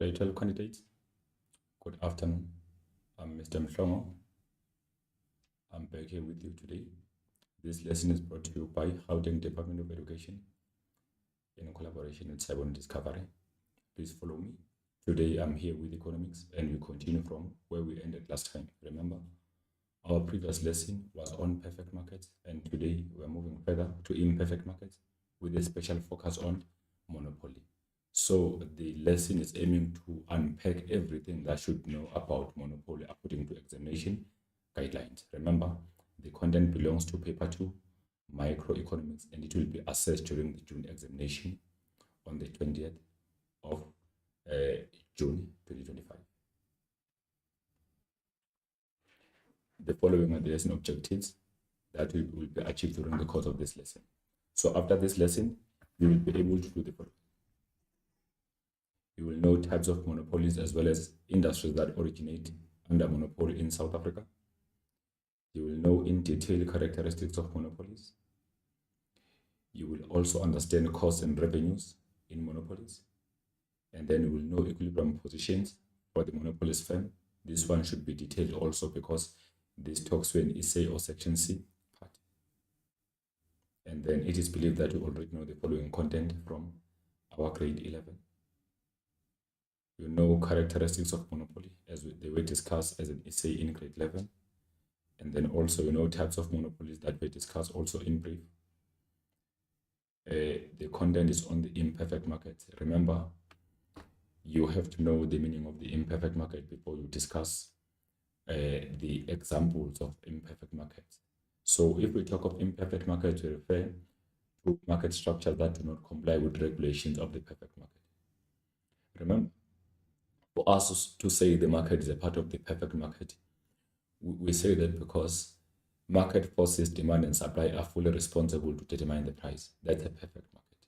Title candidates, good afternoon. I'm Mr. Mhlongo. I'm back here with you today. This lesson is brought to you by Gauteng Department of Education in collaboration with Cyber Discovery. Please follow me. Today I'm here with economics and we continue from where we ended last time. Remember, our previous lesson was on perfect markets and today we're moving further to imperfect markets with a special focus on monopoly. So the lesson is aiming to unpack everything that should know about monopoly according to examination guidelines. Remember, the content belongs to paper 2, microeconomics, and it will be assessed during the June examination on the 20th of June 2025. The following are the lesson objectives that will be achieved during the course of this lesson. So after this lesson, you will be able to do the following. You will know types of monopolies as well as industries that originate under monopoly in South Africa. You will know in detail characteristics of monopolies. You will also understand costs and revenues in monopolies. And then you will know equilibrium positions for the monopolist firm. This one should be detailed also because this talks to an essay or section C part. And then it is believed that you already know the following content from our grade 11. You know characteristics of monopoly as they were discussed as an essay in grade 11. And then also you know types of monopolies that were discussed also in brief. The content is on the imperfect market. Remember, you have to know the meaning of the imperfect market before you discuss the examples of imperfect markets. So if we talk of imperfect markets, we refer to market structures that do not comply with regulations of the perfect market. Remember, for us to say the market is a part of the perfect market, we say that because market forces, demand and supply are fully responsible to determine the price. That's a perfect market.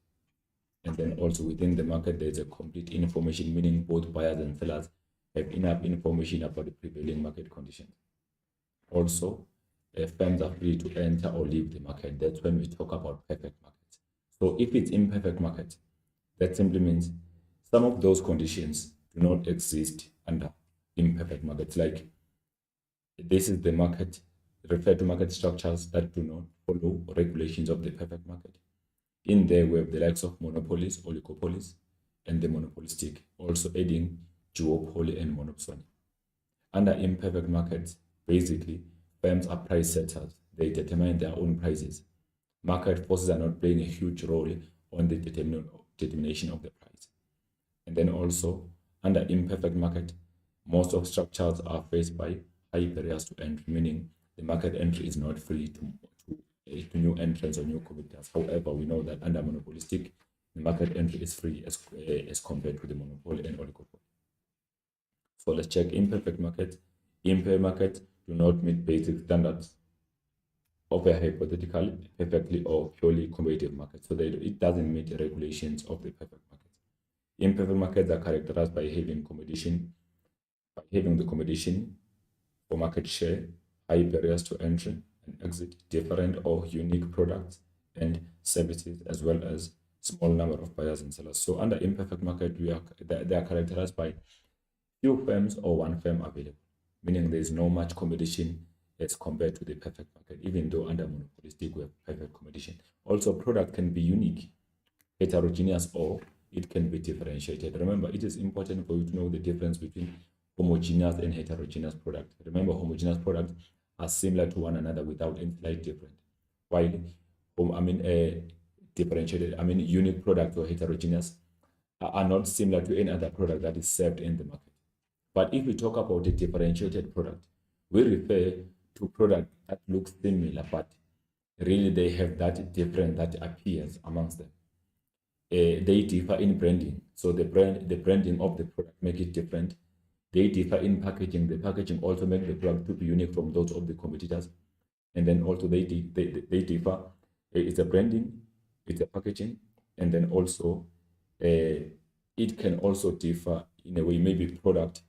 And then also within the market, there's a complete information, meaning both buyers and sellers have enough information about the prevailing market conditions. Also, firms are free to enter or leave the market. That's when we talk about perfect markets. So if it's imperfect market, that simply means some of those conditions do not exist under imperfect markets. Like this is the market, refer to market structures that do not follow regulations of the perfect market. In there, we have the likes of monopolies, oligopolies, and the monopolistic, also adding duopoly and monopsony. Under imperfect markets, basically, firms are price setters. They determine their own prices. Market forces are not playing a huge role on the determination of the price. And then also, under imperfect market, most of structures are faced by high barriers to entry, meaning the market entry is not free to new entrants or new competitors. However, we know that under monopolistic, the market entry is free as compared to the monopoly and oligopoly. So let's check imperfect market. Imperfect markets do not meet basic standards of a hypothetical, perfectly or purely competitive market. So it doesn't meet the regulations of the perfect market. Imperfect markets are characterized by having the competition for market share, high barriers to entry and exit, different or unique products and services, as well as small number of buyers and sellers. So under imperfect market, they are characterized by few firms or one firm available, meaning there is no much competition as compared to the perfect market, even though under monopolistic we have perfect competition. Also, product can be unique, heterogeneous, or it can be differentiated. Remember, it is important for you to know the difference between homogeneous and heterogeneous product. Remember, homogeneous products are similar to one another without any slight difference. While unique products or heterogeneous are not similar to any other product that is served in the market. But if we talk about a differentiated product, we refer to product that looks similar, but really they have that difference that appears amongst them. They differ in branding. So the branding of the product make it different. They differ in packaging. The packaging also makes the product to be unique from those of the competitors. And then also they differ. It's a branding, it's a packaging, and then also it can also differ in a way, maybe product,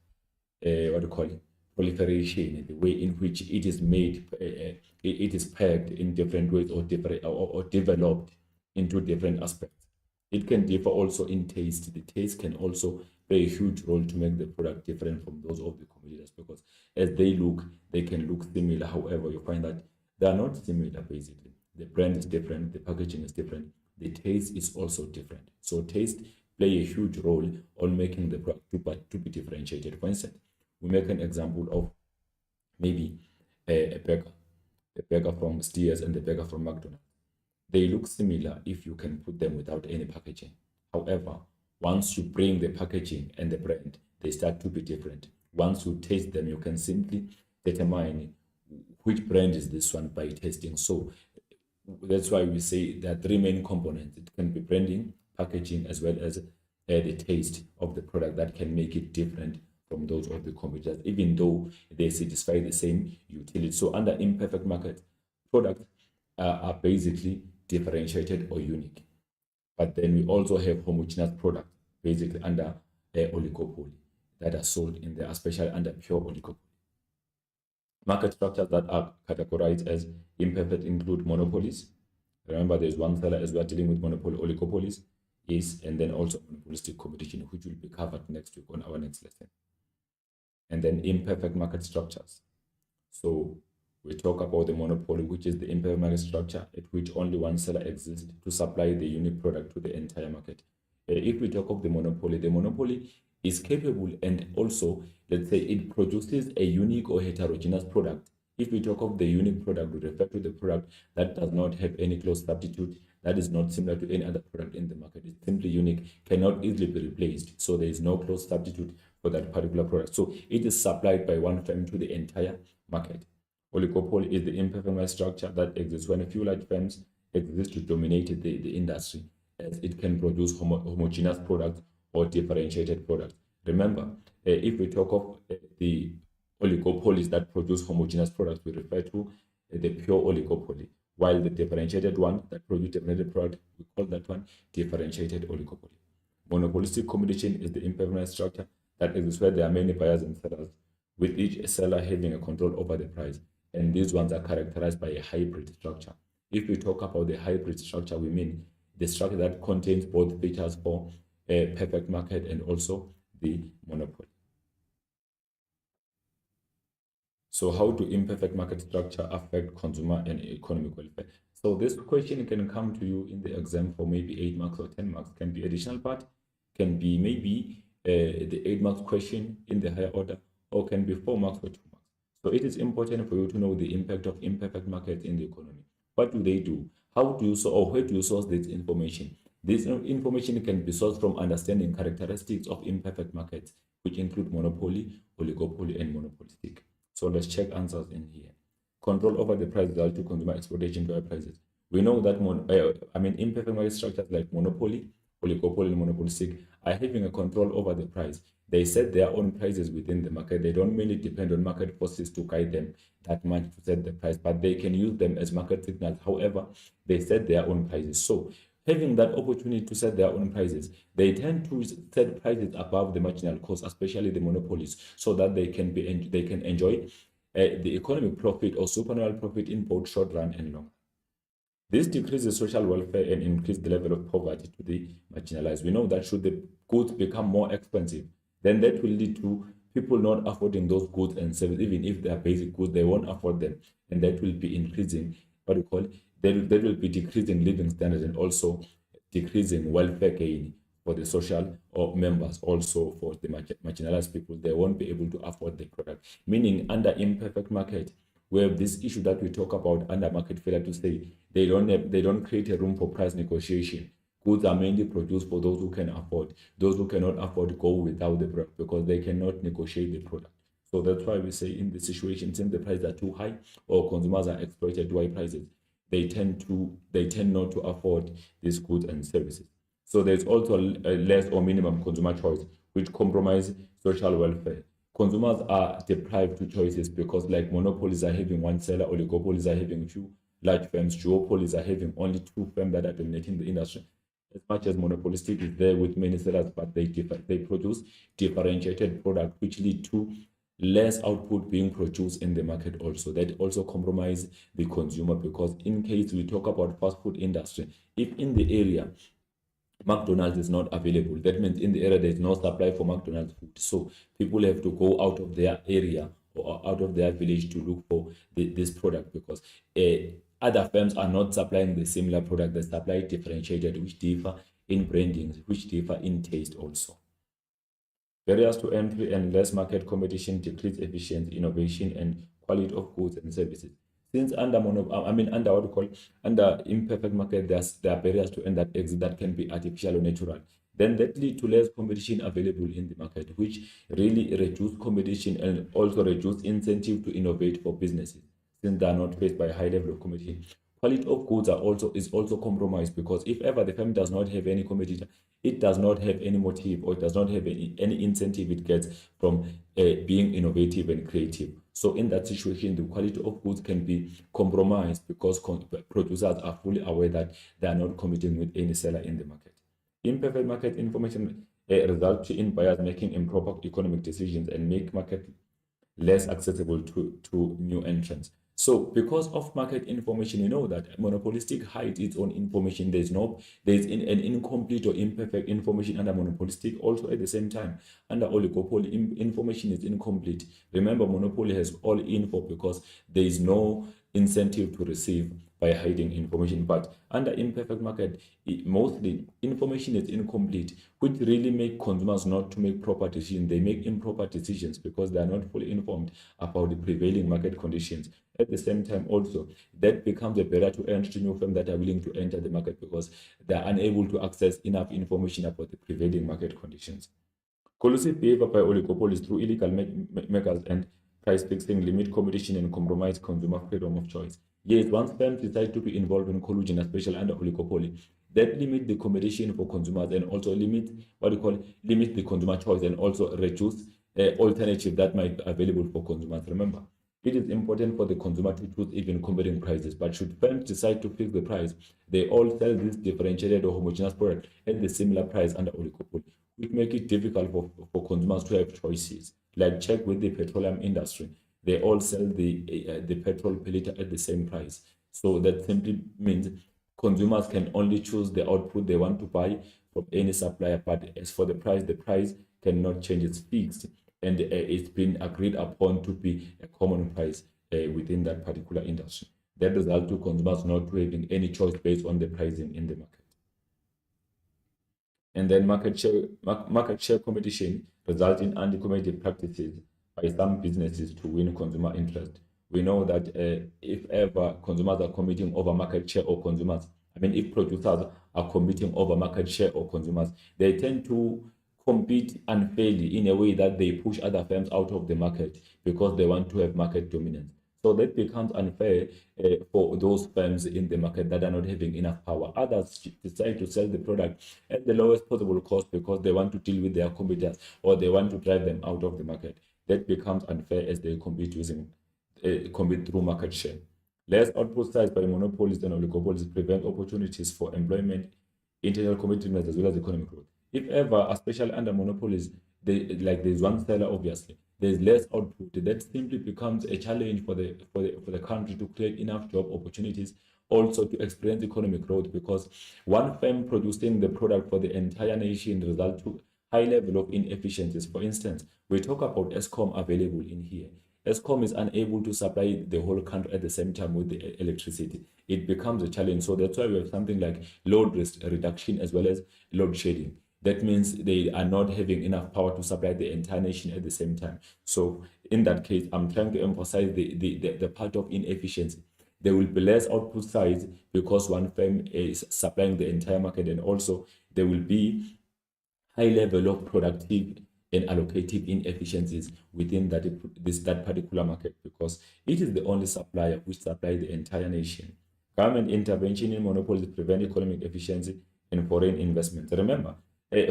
proliferation, the way in which it is made, it is packed in different ways or developed into different aspects. It can differ also in taste. The taste can also play a huge role to make the product different from those of the competitors, because as they look, they can look similar. However, you find that they are not similar basically. The brand is different, the packaging is different, the taste is also different. So taste play a huge role on making the product to be differentiated. For instance, we make an example of maybe a burger from Steers and the burger from McDonald's. They look similar if you can put them without any packaging. However, once you bring the packaging and the brand, they start to be different. Once you taste them, you can simply determine which brand is this one by tasting. So that's why we say there are three main components. It can be branding, packaging, as well as the taste of the product that can make it different from those of the competitors, even though they satisfy the same utility. So under imperfect market, products are basically differentiated or unique. But then we also have homogeneous products, basically under oligopoly, that are sold in there, especially under pure oligopoly. Market structures that are categorized as imperfect include monopolies. Remember, there's one seller as we are dealing with monopoly, oligopolies, and then also monopolistic competition, which will be covered next week on our next lesson. And then imperfect market structures. So we talk about the monopoly, which is the imperfect market structure at which only one seller exists to supply the unique product to the entire market. If we talk of the monopoly is capable, and also, let's say, it produces a unique or heterogeneous product. If we talk of the unique product, we refer to the product that does not have any close substitute, that is not similar to any other product in the market. It's simply unique, cannot easily be replaced. So there is no close substitute for that particular product. So it is supplied by one firm to the entire market. Oligopoly is the imperfect market structure that exists when a few large firms exist to dominate the industry, as it can produce homogeneous products or differentiated products. Remember, if we talk of the oligopolies that produce homogeneous products, we refer to the pure oligopoly, while the differentiated one that produce differentiated product, we call that one differentiated oligopoly. Monopolistic competition is the imperfect market structure that exists where there are many buyers and sellers, with each seller having a control over the price. And these ones are characterized by a hybrid structure. If we talk about the hybrid structure, we mean the structure that contains both features for a perfect market and also the monopoly. So how do imperfect market structure affect consumer and economic welfare? So this question can come to you in the exam for maybe 8 marks or 10 marks. Can be additional part, can be maybe the 8 marks question in the higher order, or can be 4 marks or 2 marks. So it is important for you to know the impact of imperfect markets in the economy. What do they do? How do you or where do you source this information? This information can be sourced from understanding characteristics of imperfect markets, which include monopoly, oligopoly, and monopolistic. So let's check answers in here. Control over the price result to consumer exploitation to high prices. We know that imperfect market structures like monopoly, oligopoly, and monopolistic are having a control over the price. They set their own prices within the market. They don't mainly depend on market forces to guide them that much to set the price, but they can use them as market signals. However, they set their own prices. So having that opportunity to set their own prices, they tend to set prices above the marginal cost, especially the monopolies, so that they can enjoy the economic profit or supernormal profit in both short run and long. This decreases social welfare and increases the level of poverty to the marginalized. We know that should the goods become more expensive, then that will lead to people not affording those goods and services. Even if they are basic goods, they won't afford them, and that will be increasing there will be decreasing living standards and also decreasing welfare gain for the social or members. Also for the marginalized people, they won't be able to afford the product. Meaning, under imperfect market, we have this issue that we talk about under market failure to say they don't create a room for price negotiation. Goods are mainly produced for those who can afford. Those who cannot afford go without the product because they cannot negotiate the product. So that's why we say in the situation, since the prices are too high or consumers are exploited to high prices, they tend not to afford these goods and services. So there's also a less or minimum consumer choice, which compromises social welfare. Consumers are deprived to choices because, like, monopolies are having one seller, oligopolies are having few large firms, duopolies are having only 2 firms that are dominating the industry. As much as monopolistic is there with many sellers, but they produce differentiated products, which lead to less output being produced in the market. Also, that also compromise the consumer, because in case we talk about fast food industry, if in the area McDonald's is not available. That means in the area there is no supply for McDonald's food. So people have to go out of their area or out of their village to look for this product, because other firms are not supplying the similar product. They supply differentiated, which differ in branding, which differ in taste also. Barriers to entry and less market competition decrease efficiency, innovation, and quality of goods and services. Since under under what we call under imperfect market, there are barriers to enter that exit that can be artificial or natural. Then that lead to less competition available in the market, which really reduce competition and also reduce incentive to innovate for businesses, since they are not faced by a high level of competition. Quality of goods is also compromised, because if ever the firm does not have any competitor, it does not have any motive, or it does not have any incentive it gets from being innovative and creative. So in that situation, the quality of goods can be compromised, because producers are fully aware that they are not competing with any seller in the market. Imperfect market information results in buyers making improper economic decisions and make market less accessible to new entrants. So because of market information, you know that monopolistic hides its own information. There's an incomplete or imperfect information under monopolistic. Also at the same time, under oligopoly, information is incomplete. Remember, monopoly has all info because there is no incentive to receive by hiding information. But under imperfect market, mostly information is incomplete, which really make consumers not to make proper decisions. They make improper decisions because they are not fully informed about the prevailing market conditions. At the same time, also, that becomes a barrier to entry to new firms that are willing to enter the market, because they are unable to access enough information about the prevailing market conditions. Collusive behavior by oligopolies through illegal makers and price fixing limit competition and compromise consumer freedom of choice. Yes, once firms decide to be involved in collusion, especially under oligopoly, that limit the competition for consumers and also limit limit the consumer choice, and also reduce alternative that might be available for consumers. Remember, it is important for the consumer to choose even competing prices, but should firms decide to fix the price, they all sell this differentiated or homogeneous product at the similar price under oligopoly, which make it difficult for consumers to have choices. Like check with the petroleum industry. They all sell the petrol per liter at the same price. So that simply means consumers can only choose the output they want to buy from any supplier. But as for the price cannot change. It's fixed, and it's been agreed upon to be a common price within that particular industry. That results to consumers not having any choice based on the pricing in the market. And then market share competition results in anti-competitive practices by some businesses to win consumer interest. We know that if ever consumers are competing over market share or consumers, if producers are competing over market share or consumers, they tend to compete unfairly in a way that they push other firms out of the market because they want to have market dominance. So that becomes unfair for those firms in the market that are not having enough power. Others decide to sell the product at the lowest possible cost because they want to deal with their competitors, or they want to drive them out of the market. That becomes unfair as they compete through market share. Less output size by monopolies and oligopolies prevent opportunities for employment, internal competitiveness, as well as economic growth. If ever, especially under monopolies, there's one seller, obviously, there's less output. That simply becomes a challenge for the country to create enough job opportunities, also to experience economic growth, because one firm producing the product for the entire nation results to high level of inefficiencies. For instance, we talk about ESCOM available in here. ESCOM is unable to supply the whole country at the same time with the electricity. It becomes a challenge. So that's why we have something like load reduction as well as load shedding. That means they are not having enough power to supply the entire nation at the same time. So in that case, I'm trying to emphasize the part of inefficiency. There will be less output size because one firm is supplying the entire market, and also there will be high level of productive and allocative inefficiencies within that particular market, because it is the only supplier which supplies the entire nation. Government intervention in monopolies prevent economic efficiency and foreign investment. Remember,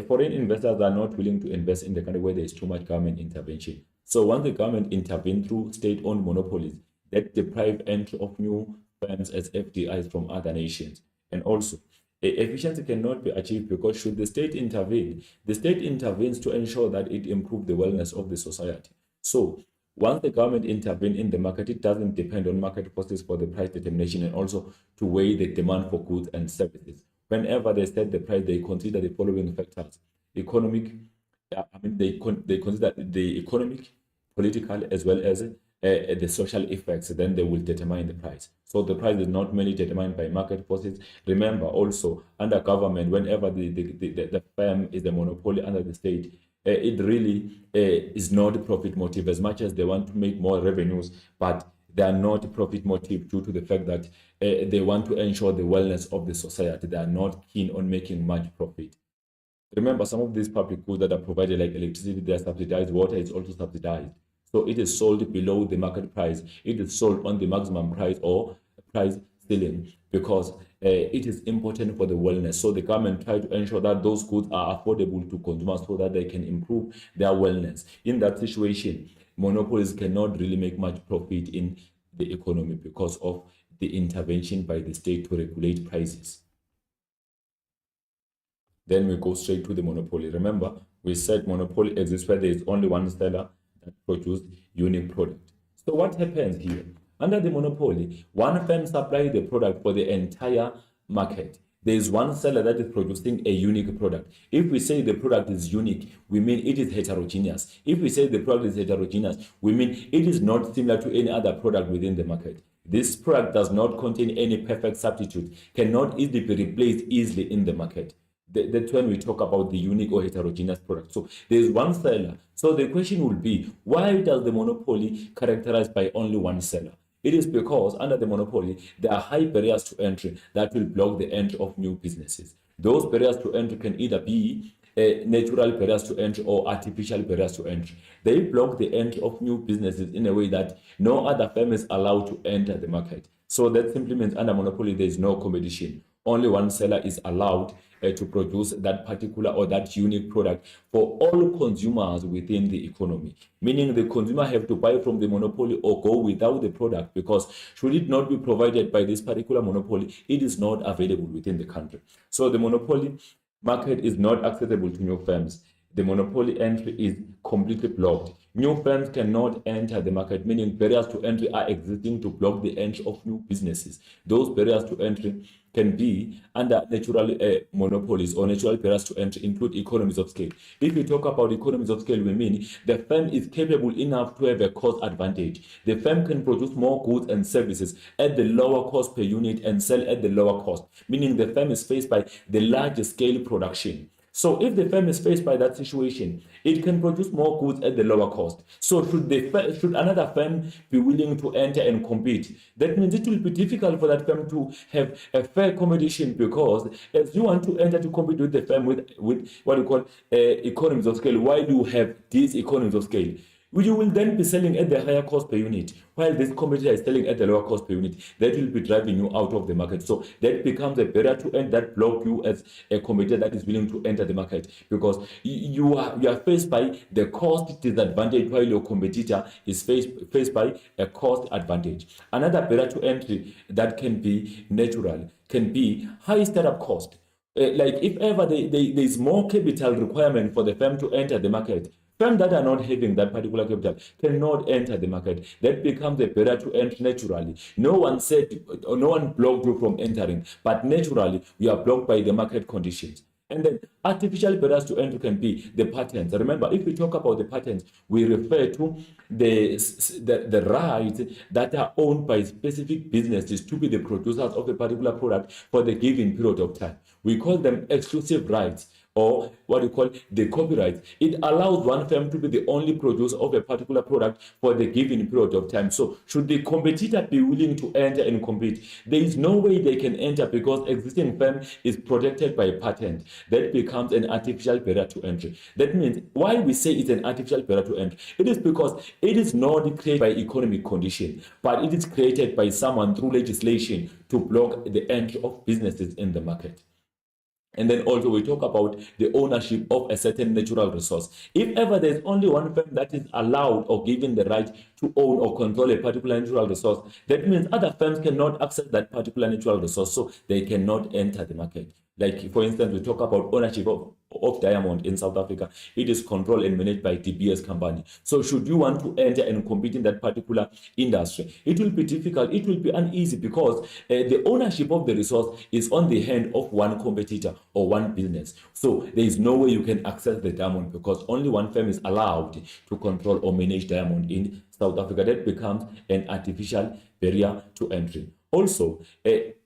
foreign investors are not willing to invest in the country where there is too much government intervention. So once the government intervenes through state-owned monopolies, that deprive entry of new firms as FDIs from other nations. And also, efficiency cannot be achieved because should the state intervene, the state intervenes to ensure that it improves the wellness of the society. So once the government intervenes in the market, it doesn't depend on market forces for the price determination and also to weigh the demand for goods and services. whenever they set the price, they consider the following factors: economic, they consider the economic, political, as well as the social effects. Then they will determine the price. So the price is not merely determined by market forces. Remember, also under government, whenever the firm is a monopoly under the state, it really is not profit motive, as much as they want to make more revenues, but they are not profit motive due to the fact that they want to ensure the wellness of the society. They are not keen on making much profit. Remember, some of these public goods that are provided, like electricity, they are subsidized. Water is also subsidized. So it is sold below the market price. It is sold on the maximum price or price ceiling, because it is important for the wellness. So the government try to ensure that those goods are affordable to consumers so that they can improve their wellness. In that situation, monopolies cannot really make much profit in the economy because of the intervention by the state to regulate prices. Then we go straight to the monopoly. Remember, we said monopoly exists where there is only one seller that produces unique product. So what happens here? Under the monopoly, one firm supplies the product for the entire market. There is one seller that is producing a unique product. If we say the product is unique, we mean it is heterogeneous. If we say the product is heterogeneous, we mean it is not similar to any other product within the market. This product does not contain any perfect substitute, cannot easily be replaced easily in the market. That's when we talk about the unique or heterogeneous product. So there's one seller. So the question will be, why does the monopoly characterized by only one seller? It is because under the monopoly, there are high barriers to entry that will block the entry of new businesses. Those barriers to entry can either be natural barriers to entry or artificial barriers to entry. They block the entry of new businesses in a way that no other firm is allowed to enter the market. So that simply means under monopoly, there is no competition. Only one seller is allowed to produce that particular or that unique product for all consumers within the economy. Meaning the consumer have to buy from the monopoly or go without the product, because should it not be provided by this particular monopoly, it is not available within the country. So the monopoly market is not accessible to new firms. The monopoly entry is completely blocked. New firms cannot enter the market, meaning barriers to entry are existing to block the entry of new businesses. Those barriers to entry can be under natural monopolies or natural barriers to entry include economies of scale. If we talk about economies of scale, we mean the firm is capable enough to have a cost advantage. The firm can produce more goods and services at the lower cost per unit and sell at the lower cost, meaning the firm is faced by the large scale production. So if the firm is faced by that situation, it can produce more goods at the lower cost. So should another firm be willing to enter and compete? That means it will be difficult for that firm to have a fair competition, because as you want to enter to compete with the firm with what you call economies of scale, while you have these economies of scale, you will then be selling at the higher cost per unit, while this competitor is selling at the lower cost per unit. That will be driving you out of the market. So that becomes a barrier to enter that block you as a competitor that is willing to enter the market, because you are faced by the cost disadvantage, while your competitor is faced by a cost advantage. Another barrier to entry that can be natural can be high startup cost. Like if ever there is more capital requirement for the firm to enter the market, firms that are not having that particular capital cannot enter the market. That becomes a barrier to entry naturally. No one said, or no one blocked you from entering, but naturally you are blocked by the market conditions. And then artificial barriers to entry can be the patents. Remember, if we talk about the patents, we refer to the rights that are owned by specific businesses to be the producers of a particular product for the given period of time. We call them exclusive rights, or what you call the copyright. It allows one firm to be the only producer of a particular product for the given period of time. So should the competitor be willing to enter and compete, there is no way they can enter, because existing firm is protected by a patent. That becomes an artificial barrier to entry. That means why we say it's an artificial barrier to entry, it is because it is not created by economic condition, but it is created by someone through legislation to block the entry of businesses in the market. And then also we talk about the ownership of a certain natural resource. If ever there's only one firm that is allowed or given the right to own or control a particular natural resource, that means other firms cannot access that particular natural resource, so they cannot enter the market. Like, for instance, we talk about ownership of diamond in South Africa. It is controlled and managed by DBS company. So should you want to enter and compete in that particular industry, it will be difficult. It will be uneasy because the ownership of the resource is on the hand of one competitor or one business. So there is no way you can access the diamond because only one firm is allowed to control or manage diamond in South Africa. That becomes an artificial barrier to entry. Also,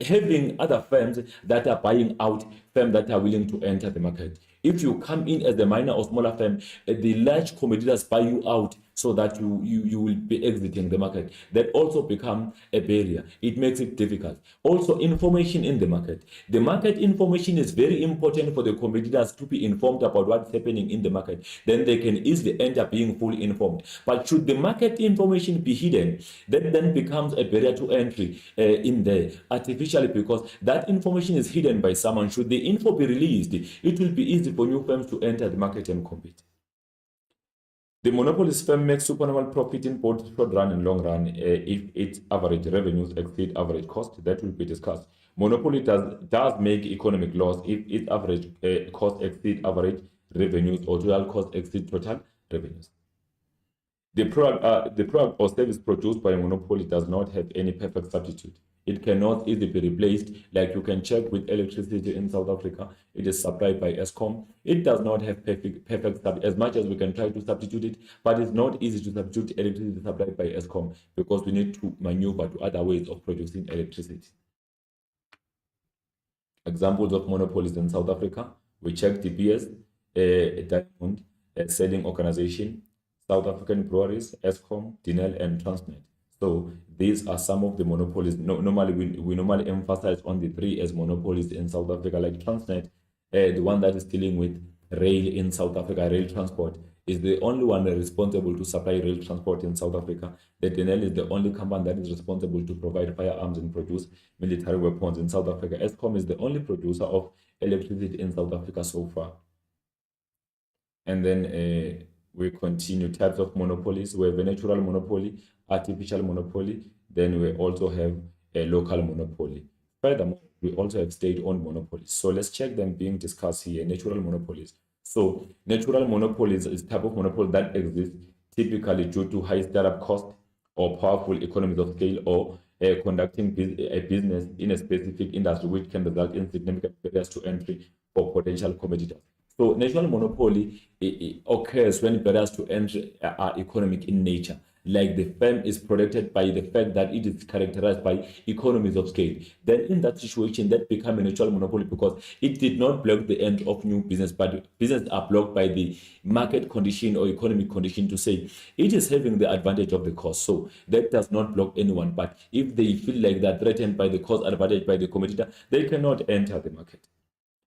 having other firms that are buying out firms that are willing to enter the market. If you come in as a minor or smaller firm, the large competitors buy you out so that you will be exiting the market. That also becomes a barrier. It makes it difficult. Also, information in the market. The market information is very important for the competitors to be informed about what's happening in the market. Then they can easily end up being fully informed. But should the market information be hidden, that then becomes a barrier to entry in there artificially, because that information is hidden by someone. Should the info be released, it will be easy for new firms to enter the market and compete. The monopolies firm makes supernormal profit in both short run and long run if its average revenues exceed average cost. That will be discussed. Monopoly does make economic loss if its average cost exceed average revenues or total cost exceed total revenues. The product or service produced by a monopoly does not have any perfect substitute. It cannot easily be replaced. Like you can check with electricity in South Africa, it is supplied by Eskom. It does not have perfect as much as we can try to substitute it, but it's not easy to substitute electricity supplied by Eskom because we need to maneuver to other ways of producing electricity. Examples of monopolies in South Africa, we check DBS, Diamond, Selling Organization, South African Breweries, Eskom, Dinel, and Transnet. So these are some of the monopolies. Normally, we normally emphasize on the three as monopolies in South Africa, like Transnet, the one that is dealing with rail in South Africa, rail transport, is the only one responsible to supply rail transport in South Africa. The Dinel is the only company that is responsible to provide firearms and produce military weapons in South Africa. Eskom is the only producer of electricity in South Africa so far. And then we continue types of monopolies. We have a natural monopoly, artificial monopoly. Then we also have a local monopoly. Furthermore, we also have state-owned monopolies. So let's check them being discussed here. Natural monopolies. So natural monopolies is type of monopoly that exists typically due to high startup cost or powerful economies of scale or conducting a business in a specific industry, which can result in significant barriers to entry for potential competitors. So natural monopoly occurs when barriers to entry are economic in nature. Like the firm is protected by the fact that it is characterized by economies of scale. Then in that situation, that becomes a natural monopoly because it did not block the end of new business, but business are blocked by the market condition or economic condition to say it is having the advantage of the cost. So that does not block anyone. But if they feel like they're threatened by the cost advantage by the competitor, they cannot enter the market.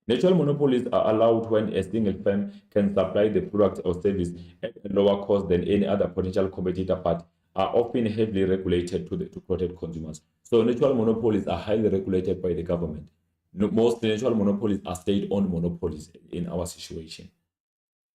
Natural monopolies are allowed when a single firm can supply the product or service at a lower cost than any other potential competitor, but are often heavily regulated to protect consumers. So natural monopolies are highly regulated by the government. Most natural monopolies are state-owned monopolies in our situation.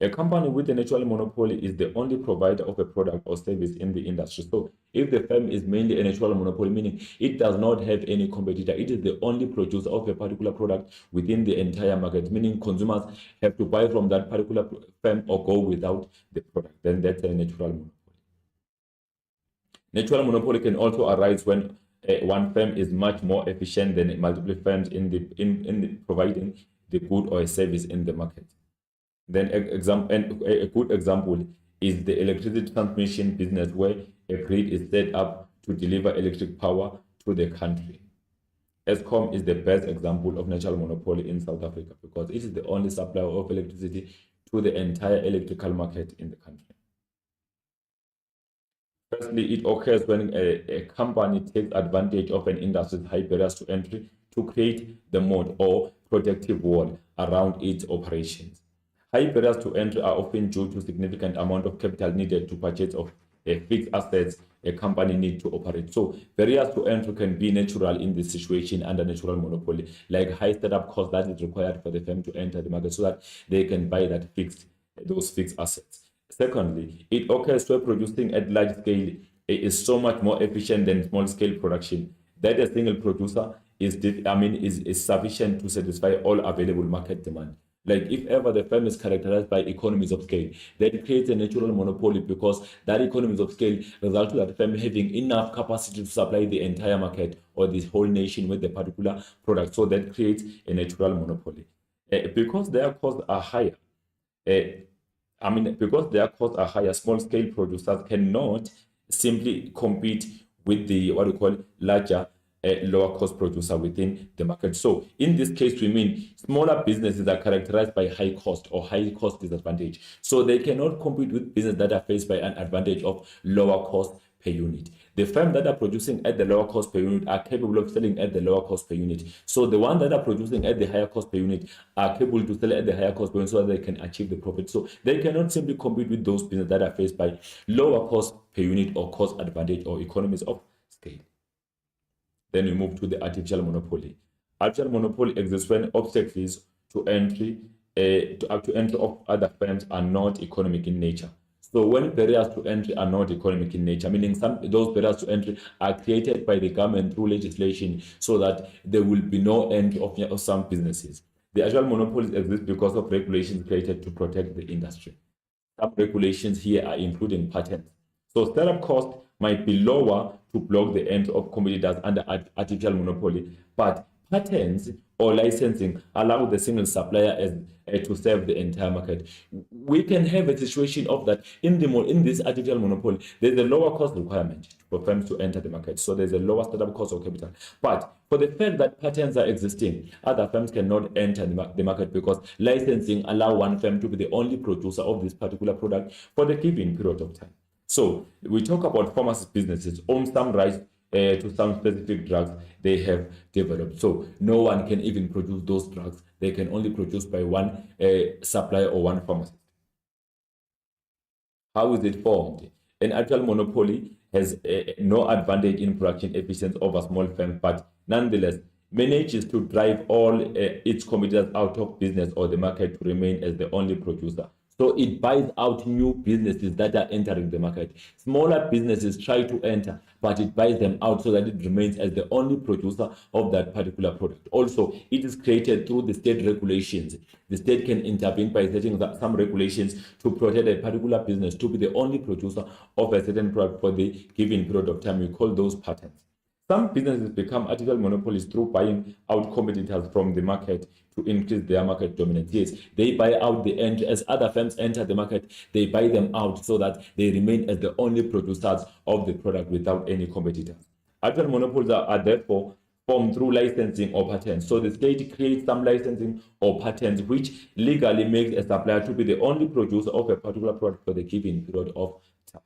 A company with a natural monopoly is the only provider of a product or service in the industry. So if the firm is mainly a natural monopoly, meaning it does not have any competitor, it is the only producer of a particular product within the entire market, meaning consumers have to buy from that particular firm or go without the product, then that's a natural monopoly. Natural monopoly can also arise when one firm is much more efficient than multiple firms in providing the good or a service in the market. Then a good example is the electricity transmission business, where a grid is set up to deliver electric power to the country. Eskom is the best example of natural monopoly in South Africa because it is the only supplier of electricity to the entire electrical market in the country. Firstly, it occurs when a company takes advantage of an industry's high barriers to entry to create the moat or protective wall around its operations. High barriers to entry are often due to significant amount of capital needed to purchase of fixed assets a company needs to operate. So barriers to entry can be natural in this situation under natural monopoly, like high startup cost that is required for the firm to enter the market so that they can buy those fixed assets. Secondly, it occurs where producing at large scale is so much more efficient than small scale production that a single producer is sufficient to satisfy all available market demand. Like if ever the firm is characterized by economies of scale, that creates a natural monopoly because that economies of scale result in that firm having enough capacity to supply the entire market or this whole nation with the particular product. So that creates a natural monopoly. Because their costs are higher, because their costs are higher, small scale producers cannot simply compete with the what we call larger lower cost producer within the market. So in this case, we mean smaller businesses are characterized by high cost or high cost disadvantage. So they cannot compete with businesses that are faced by an advantage of lower cost per unit. The firms that are producing at the lower cost per unit are capable of selling at the lower cost per unit. So the ones that are producing at the higher cost per unit are capable to sell at the higher cost per unit so that they can achieve the profit. So they cannot simply compete with those businesses that are faced by lower cost per unit or cost advantage or economies of scale. Then we move to the artificial monopoly. Artificial monopoly exists when obstacles to entry of other firms are not economic in nature. So when barriers to entry are not economic in nature, meaning those barriers to entry are created by the government through legislation so that there will be no end of some businesses. The actual monopolies exist because of regulations created to protect the industry. Some regulations here are including patents. So startup costs might be lower to block the entry of competitors under artificial monopoly, but patents or licensing allow the single supplier to serve the entire market. We can have a situation of that in this artificial monopoly, there's a lower cost requirement for firms to enter the market. So there's a lower startup cost of capital. But for the fact that patents are existing, other firms cannot enter the market because licensing allows one firm to be the only producer of this particular product for the given period of time. So we talk about pharmacy businesses own some rights to some specific drugs they have developed. So no one can even produce those drugs. They can only produce by one supplier or one pharmacist. How is it formed? An actual monopoly has no advantage in production efficiency over small firms, but nonetheless manages to drive all its competitors out of business or the market to remain as the only producer. So it buys out new businesses that are entering the market. Smaller businesses try to enter, but it buys them out so that it remains as the only producer of that particular product. Also, it is created through the state regulations. The state can intervene by setting some regulations to protect a particular business to be the only producer of a certain product for the given period of time. We call those patents. Some businesses become artificial monopolies through buying out competitors from the market to increase their market dominance. Yes, they buy out the end as other firms enter the market, they buy them out so that they remain as the only producers of the product without any competitors. Artificial monopolies are therefore formed through licensing or patents. So the state creates some licensing or patents which legally makes a supplier to be the only producer of a particular product for the given period of time.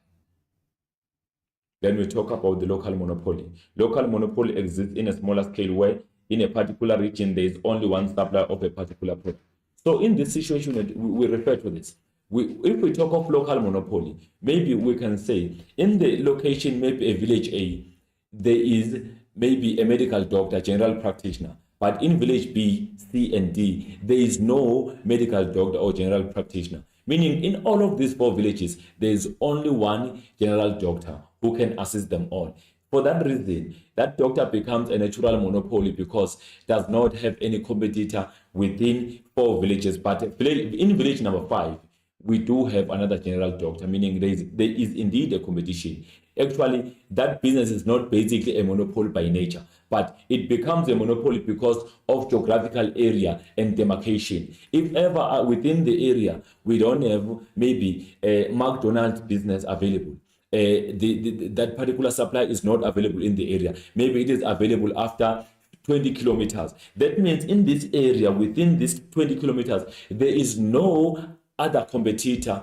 Then we talk about the local monopoly. Local monopoly exists in a smaller scale where in a particular region there is only one supplier of a particular product. So in this situation, we refer to this. If we talk of local monopoly, maybe we can say in the location, maybe a village A, there is maybe a medical doctor, general practitioner. But in village B, C, and D, there is no medical doctor or general practitioner. Meaning in all of these 4 villages, there is only one general doctor who can assist them all. For that reason, that doctor becomes a natural monopoly because it does not have any competitor within 4 villages. But in village number 5, we do have another general doctor, meaning there is indeed a competition. Actually, that business is not basically a monopoly by nature, but it becomes a monopoly because of geographical area and demarcation. If ever within the area we don't have maybe a McDonald's business available, that particular supply is not available in the area. Maybe it is available after 20 kilometers. That means in this area, within these 20 kilometers, there is no other competitor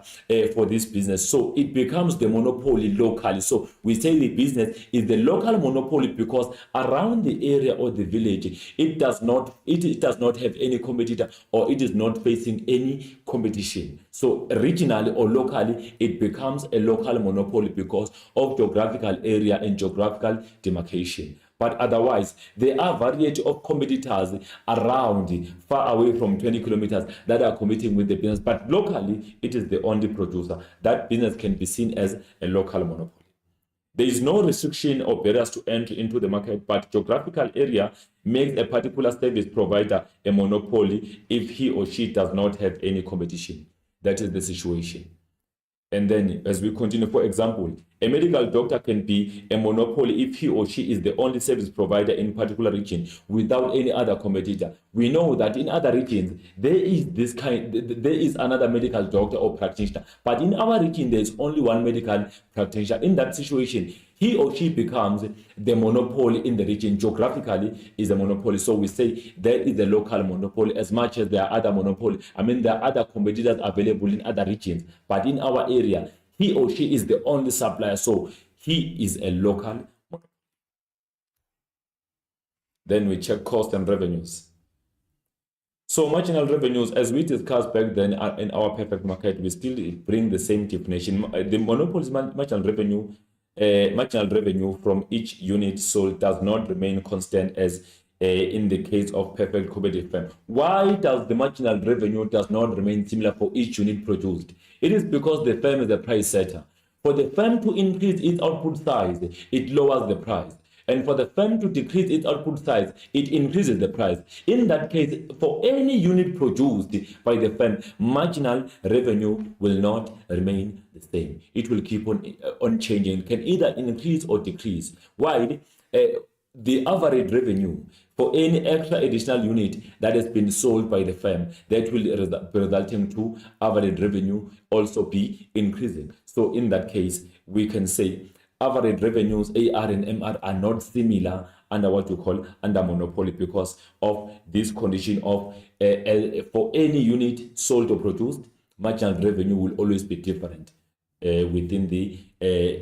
for this business. So it becomes the monopoly locally. So we say the business is the local monopoly because around the area or the village, it does not have any competitor or it is not facing any competition. So regionally or locally, it becomes a local monopoly because of geographical area and geographical demarcation. But otherwise, there are variety of competitors around, far away from 20 kilometers that are competing with the business. But locally, it is the only producer. That business can be seen as a local monopoly. There is no restriction or barriers to entry into the market, but geographical area makes a particular service provider a monopoly if he or she does not have any competition. That is the situation. And then as we continue, for example, a medical doctor can be a monopoly if he or she is the only service provider in a particular region without any other competitor. We know that in other regions, there is another medical doctor or practitioner, but in our region, there is only one medical practitioner. In that situation, he or she becomes the monopoly in the region. Geographically is a monopoly. So we say there is a local monopoly as much as there are other monopoly. I mean, there are other competitors available in other regions, but in our area, he or she is the only supplier. So he is a local monopoly. Then we check cost and revenues. So marginal revenues, as we discussed back then in our perfect market, we still bring the same definition. The monopoly's marginal revenue from each unit sold does not remain constant as in the case of perfect cooperative firm. Why does the marginal revenue does not remain similar for each unit produced? It is because the firm is a price setter. For the firm to increase its output size, it lowers the price. And for the firm to decrease its output size, it increases the price. In that case, for any unit produced by the firm, marginal revenue will not remain the same. It will keep on changing. It can either increase or decrease. While the average revenue for any extra additional unit that has been sold by the firm, that will be resulting to average revenue also be increasing. So in that case, we can say average revenues, AR and MR, are not similar under what you call under monopoly because of this condition of for any unit sold or produced, marginal revenue will always be different within the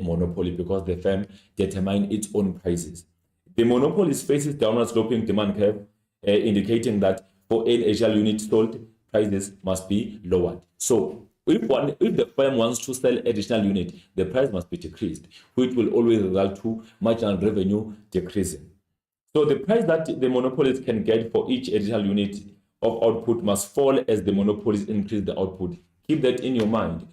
monopoly because the firm determines its own prices. The monopoly faces downward sloping demand curve, indicating that for any additional unit sold, prices must be lowered. So if the firm wants to sell additional unit, the price must be decreased, which will always result to marginal revenue decreasing. So the price that the monopolies can get for each additional unit of output must fall as the monopolies increase the output. Keep that in your mind.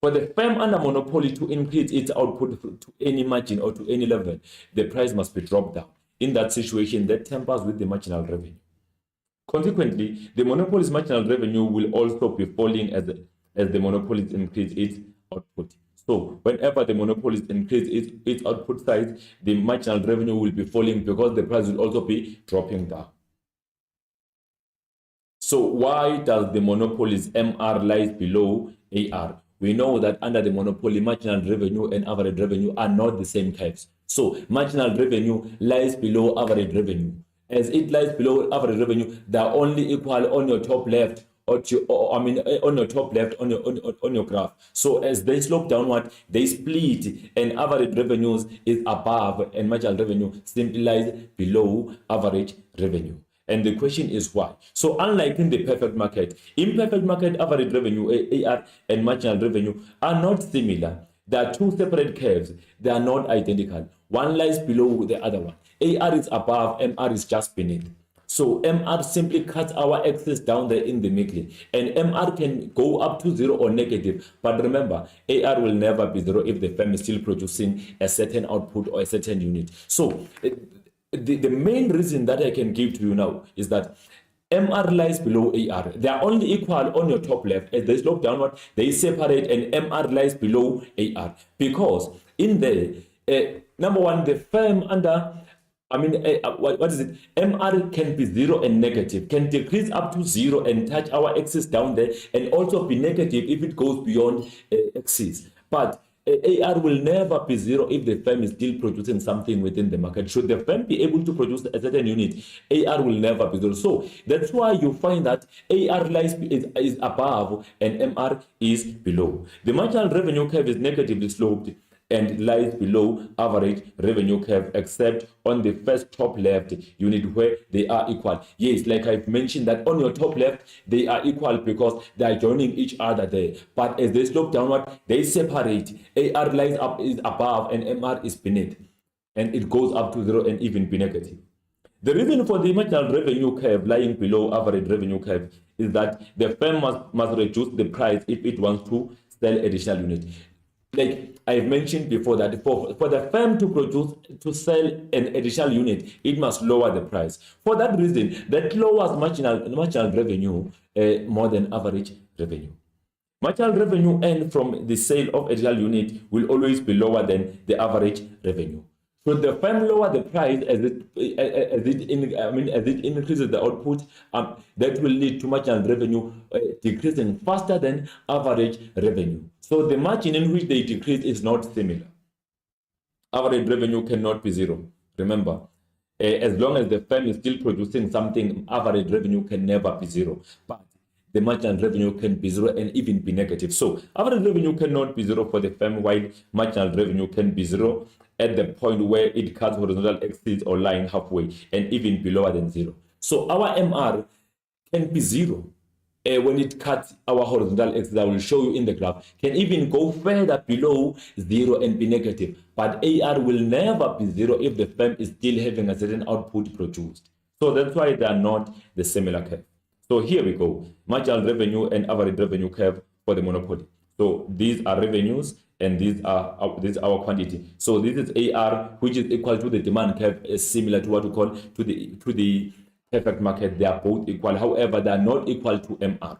For the firm under monopoly to increase its output to any margin or to any level, the price must be dropped down. In that situation, that tempers with the marginal revenue. Consequently, the monopoly's marginal revenue will also be falling as the monopolies increase its output. So whenever the monopolies increase its output size, the marginal revenue will be falling because the price will also be dropping down. So why does the monopoly's MR lies below AR? We know that under the monopoly, marginal revenue and average revenue are not the same curves. So marginal revenue lies below average revenue. As it lies below average revenue, they are only equal on your top left, on your top left on your graph. So as they slope downward, they split, and average revenues is above, and marginal revenue simply lies below average revenue. And the question is why? So unlike in the perfect market, imperfect market average revenue, AR, and marginal revenue are not similar. There are two separate curves. They are not identical. One lies below the other one. AR is above, MR is just beneath. So MR simply cuts our axis down there in the middle. And MR can go up to 0 or negative. But remember, AR will never be 0 if the firm is still producing a certain output or a certain unit. So the main reason that I can give to you now is that MR lies below AR. They are only equal on your top left. As they slope downward, they separate, and MR lies below AR. Because in there, number one, the firm under, what is it? MR can be 0 and negative, can decrease up to 0 and touch our axis down there, and also be negative if it goes beyond axis. But AR will never be 0 if the firm is still producing something within the market. Should the firm be able to produce a certain unit, AR will never be 0. So that's why you find that AR is above and MR is below. The marginal revenue curve is negatively sloped and lies below average revenue curve, except on the first top left unit where they are equal. Yes, like I've mentioned that on your top left, they are equal because they are joining each other there. But as they slope downward, they separate. AR lies up is above and MR is beneath. And it goes up to 0 and even be negative. The reason for the marginal revenue curve lying below average revenue curve is that the firm must reduce the price if it wants to sell additional units. Like I've mentioned before that for the firm to sell an additional unit, it must lower the price. For that reason, that lowers marginal revenue more than average revenue. Marginal revenue earned from the sale of additional unit will always be lower than the average revenue. Should the firm lower the price as it increases the output, that will lead to marginal revenue decreasing faster than average revenue. So the margin in which they decrease is not similar. Average revenue cannot be zero. Remember, as long as the firm is still producing something, average revenue can never be zero. But the marginal revenue can be zero and even be negative. So average revenue cannot be zero for the firm, while marginal revenue can be zero at the point where it cuts horizontal axis or line halfway and even be lower than zero. So our MR can be zero when it cuts our horizontal axis. I will show you in the graph, can even go further below zero and be negative. But AR will never be zero if the firm is still having a certain output produced. So that's why they are not the similar curve. So here we go, marginal revenue and average revenue curve for the monopoly. So these are revenues and these are our quantity. So this is AR, which is equal to the demand curve, is similar to what we call to the perfect market. They are both equal. However, they are not equal to MR.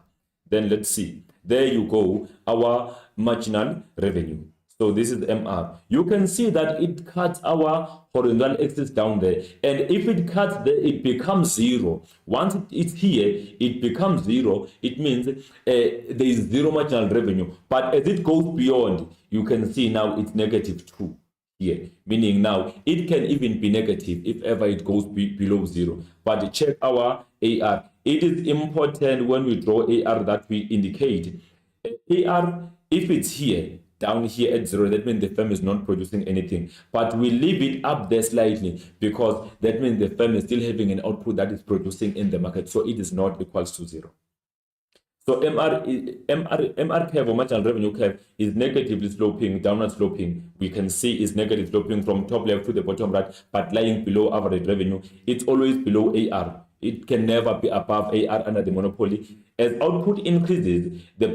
Then let's see. There you go, our marginal revenue. So this is MR. You can see that it cuts our horizontal axis down there. And if it cuts there, it becomes zero. Once it's here, it becomes zero. It means there is zero marginal revenue. But as it goes beyond, you can see now it's -2 here. Meaning now it can even be negative if ever it goes below zero. But check our AR. It is important when we draw AR that we indicate AR, if it's here, down here at zero, that means the firm is not producing anything. But we leave it up there slightly because that means the firm is still having an output that is producing in the market. So it is not equals to zero. So MR curve or marginal revenue curve is negatively sloping, downward sloping. We can see it's negative sloping from top left to the bottom right, but lying below average revenue. It's always below AR. It can never be above AR under the monopoly. As output increases, the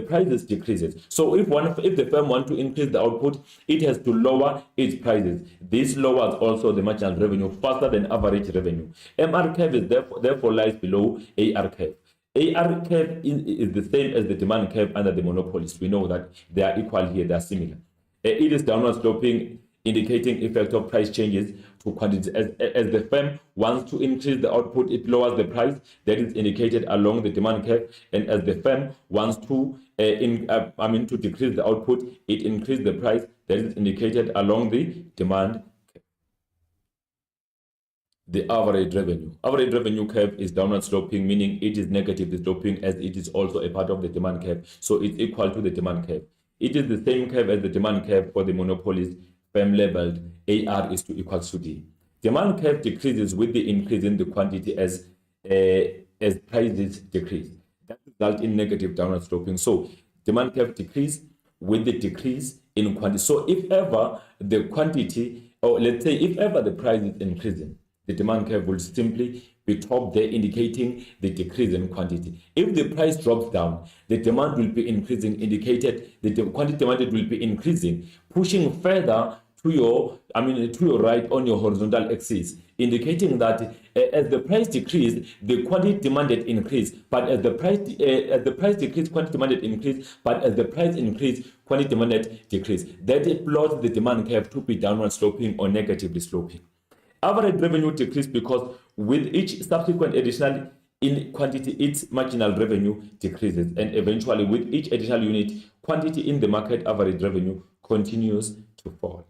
prices decreases. So if the firm wants to increase the output, it has to lower its prices. This lowers also the marginal revenue faster than average revenue. MR curve is therefore lies below AR curve. AR curve is the same as the demand curve under the monopolies. We know that they are equal here, they are similar. It is downward sloping, indicating effect of price changes to quantity. As the firm wants to increase the output, it lowers the price. That is indicated along the demand curve. And as the firm wants to to decrease the output, it increases the price. That is indicated along the demand curve. The average revenue. Average revenue curve is downward sloping, meaning it is negatively sloping as it is also a part of the demand curve. So it's equal to the demand curve. It is the same curve as the demand curve for the monopolies. Firm labeled AR is to equals to D. Demand curve decreases with the increase in the quantity as prices decrease. That results in negative downward sloping. So demand curve decrease with the decrease in quantity. So if ever the quantity, or let's say if ever the price is increasing, the demand curve will simply be top there, indicating the decrease in quantity. If the price drops down, the demand will be increasing, indicated the quantity demanded will be increasing, pushing further to your right on your horizontal axis, indicating that as the price decrease, the quantity demanded increase. But as the price decrease, quantity demanded increase. But as the price increase, quantity demanded decrease. That plots the demand curve to be downward sloping or negatively sloping. Average revenue decrease because with each subsequent additional in quantity, its marginal revenue decreases, and eventually with each additional unit quantity in the market, average revenue continues to fall.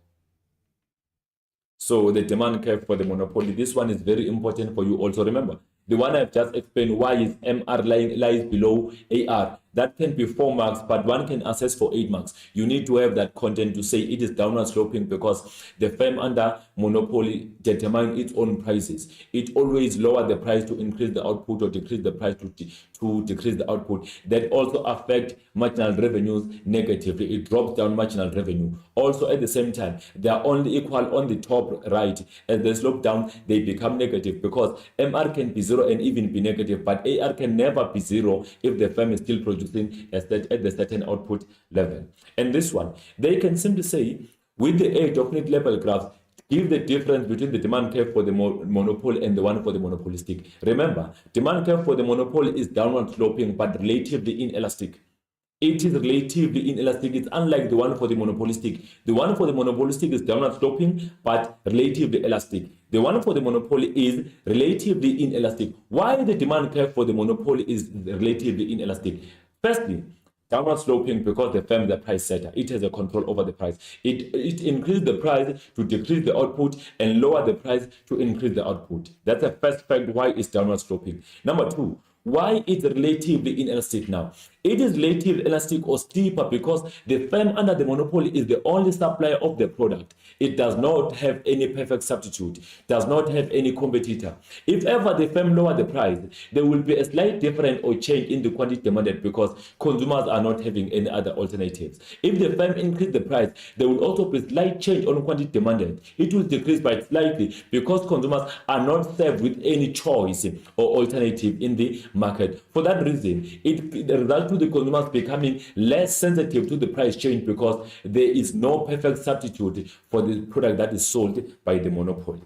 So the demand curve for the monopoly, this one is very important for you also. Remember, the one I've just explained, why is MR lies below AR. That can be 4 marks, but one can assess for 8 marks. You need to have that content to say it is downward sloping because the firm under monopoly determines its own prices. It always lower the price to increase the output or decrease the price to decrease the output. That also affect marginal revenues negatively. It drops down marginal revenue. Also at the same time, they are only equal on the top right. As they slope down, they become negative because MR can be 0 and even be negative, but AR can never be 0 if the firm is still producing producing at the certain output level. And this one, they can simply say, with the aid of need level graphs, give the difference between the demand curve for the monopoly and the one for the monopolistic. Remember, demand curve for the monopoly is downward sloping but relatively inelastic. It is relatively inelastic. It's unlike the one for the monopolistic. The one for the monopolistic is downward sloping but relatively elastic. The one for the monopoly is relatively inelastic. Why the demand curve for the monopoly is relatively inelastic? Firstly, downward sloping because the firm is the price setter. It has a control over the price. It increases the price to decrease the output and lower the price to increase the output. That's the first fact why it's downward sloping. Number two, why it's relatively inelastic now? It is relatively elastic or steeper because the firm under the monopoly is the only supplier of the product. It does not have any perfect substitute, does not have any competitor. If ever the firm lower the price, there will be a slight difference or change in the quantity demanded because consumers are not having any other alternatives. If the firm increase the price, there will also be slight change on quantity demanded. It will decrease by slightly because consumers are not served with any choice or alternative in the market. For that reason, it results to the consumers becoming less sensitive to the price change because there is no perfect substitute for the product that is sold by the monopoly.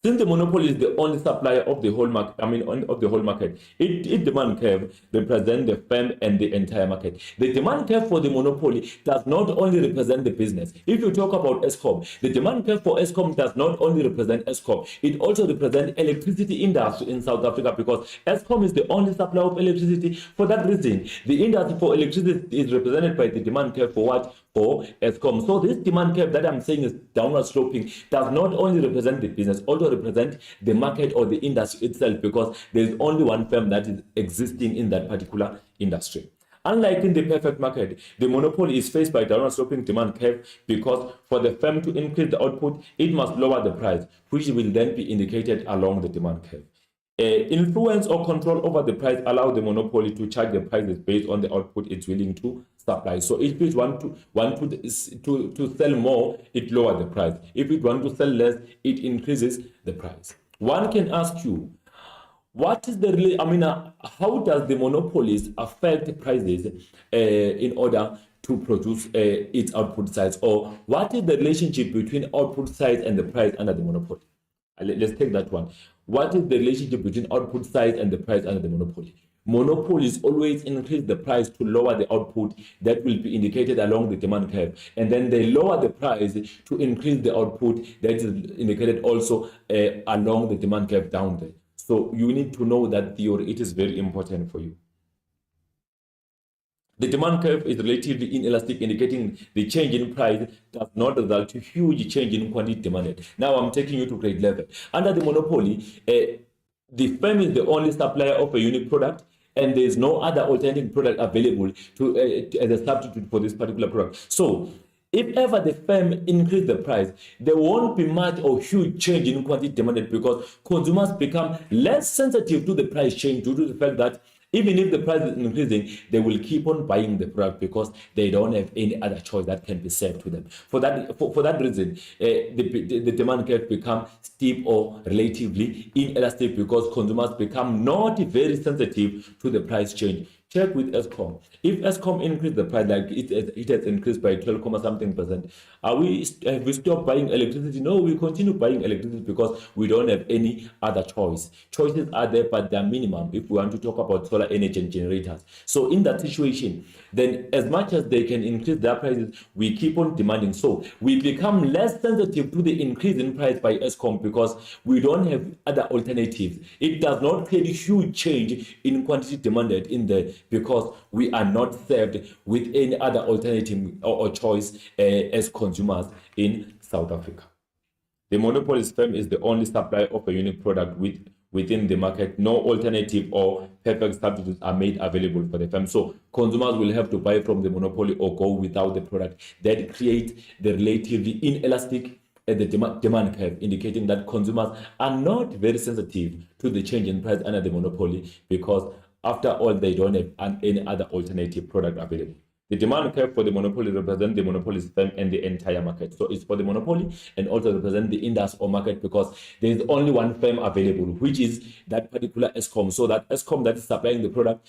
Since the monopoly is the only supplier of the whole market, of the whole market, its demand curve represents the firm and the entire market. The demand curve for the monopoly does not only represent the business. If you talk about Eskom, the demand curve for Eskom does not only represent Eskom, it also represents electricity industry in South Africa because Eskom is the only supplier of electricity. For that reason, the industry for electricity is represented by the demand curve for what? For Eskom. So this demand curve that I'm saying is downward sloping does not only represent the business, also represent the market or the industry itself because there is only one firm that is existing in that particular industry. Unlike in the perfect market, the monopoly is faced by downward sloping demand curve because for the firm to increase the output, it must lower the price, which will then be indicated along the demand curve. Influence or control over the price allows the monopoly to charge the prices based on the output it's willing to supply. So if it want to sell more, it lower the price. If it want to sell less, it increases the price. One can ask you, what is the how does the monopolies affect prices in order to produce its output size, or what is the relationship between output size and the price under the monopoly? Let's take that one. What is the relationship between output size and the price under the monopoly? Monopolies always increase the price to lower the output that will be indicated along the demand curve. And then they lower the price to increase the output that is indicated also along the demand curve down there. So you need to know that theory. It is very important for you. The demand curve is relatively inelastic, indicating the change in price does not result to huge change in quantity demanded. Now I'm taking you to grade level. Under the monopoly, the firm is the only supplier of a unique product, and there is no other alternative product available as a substitute for this particular product. So if ever the firm increase the price, there won't be much or huge change in quantity demanded because consumers become less sensitive to the price change due to the fact that even if the price is increasing, they will keep on buying the product because they don't have any other choice that can be served to them. For that reason, the demand curve becomes steep or relatively inelastic because consumers become not very sensitive to the price change. Check with Eskom. If Eskom increase the price, like it has increased by 12, something percent, have we stopped buying electricity? No, we continue buying electricity because we don't have any other choice. Choices are there, but they're minimum if we want to talk about solar energy and generators. So in that situation, then as much as they can increase their prices, we keep on demanding. So we become less sensitive to the increase in price by Eskom because we don't have other alternatives. It does not create a huge change in quantity demanded in the because we are not served with any other alternative or choice as consumers in South Africa. The monopoly firm is the only supplier of a unique product within the market. No alternative or perfect substitutes are made available for the firm. So consumers will have to buy from the monopoly or go without the product. That creates the relatively inelastic the demand curve, indicating that consumers are not very sensitive to the change in price under the monopoly because after all, they don't have any other alternative product available. The demand curve for the monopoly represents the monopoly's firm and the entire market. So it's for the monopoly and also represent the industry or market because there is only one firm available, which is that particular ESCOM. So that ESCOM that is supplying the product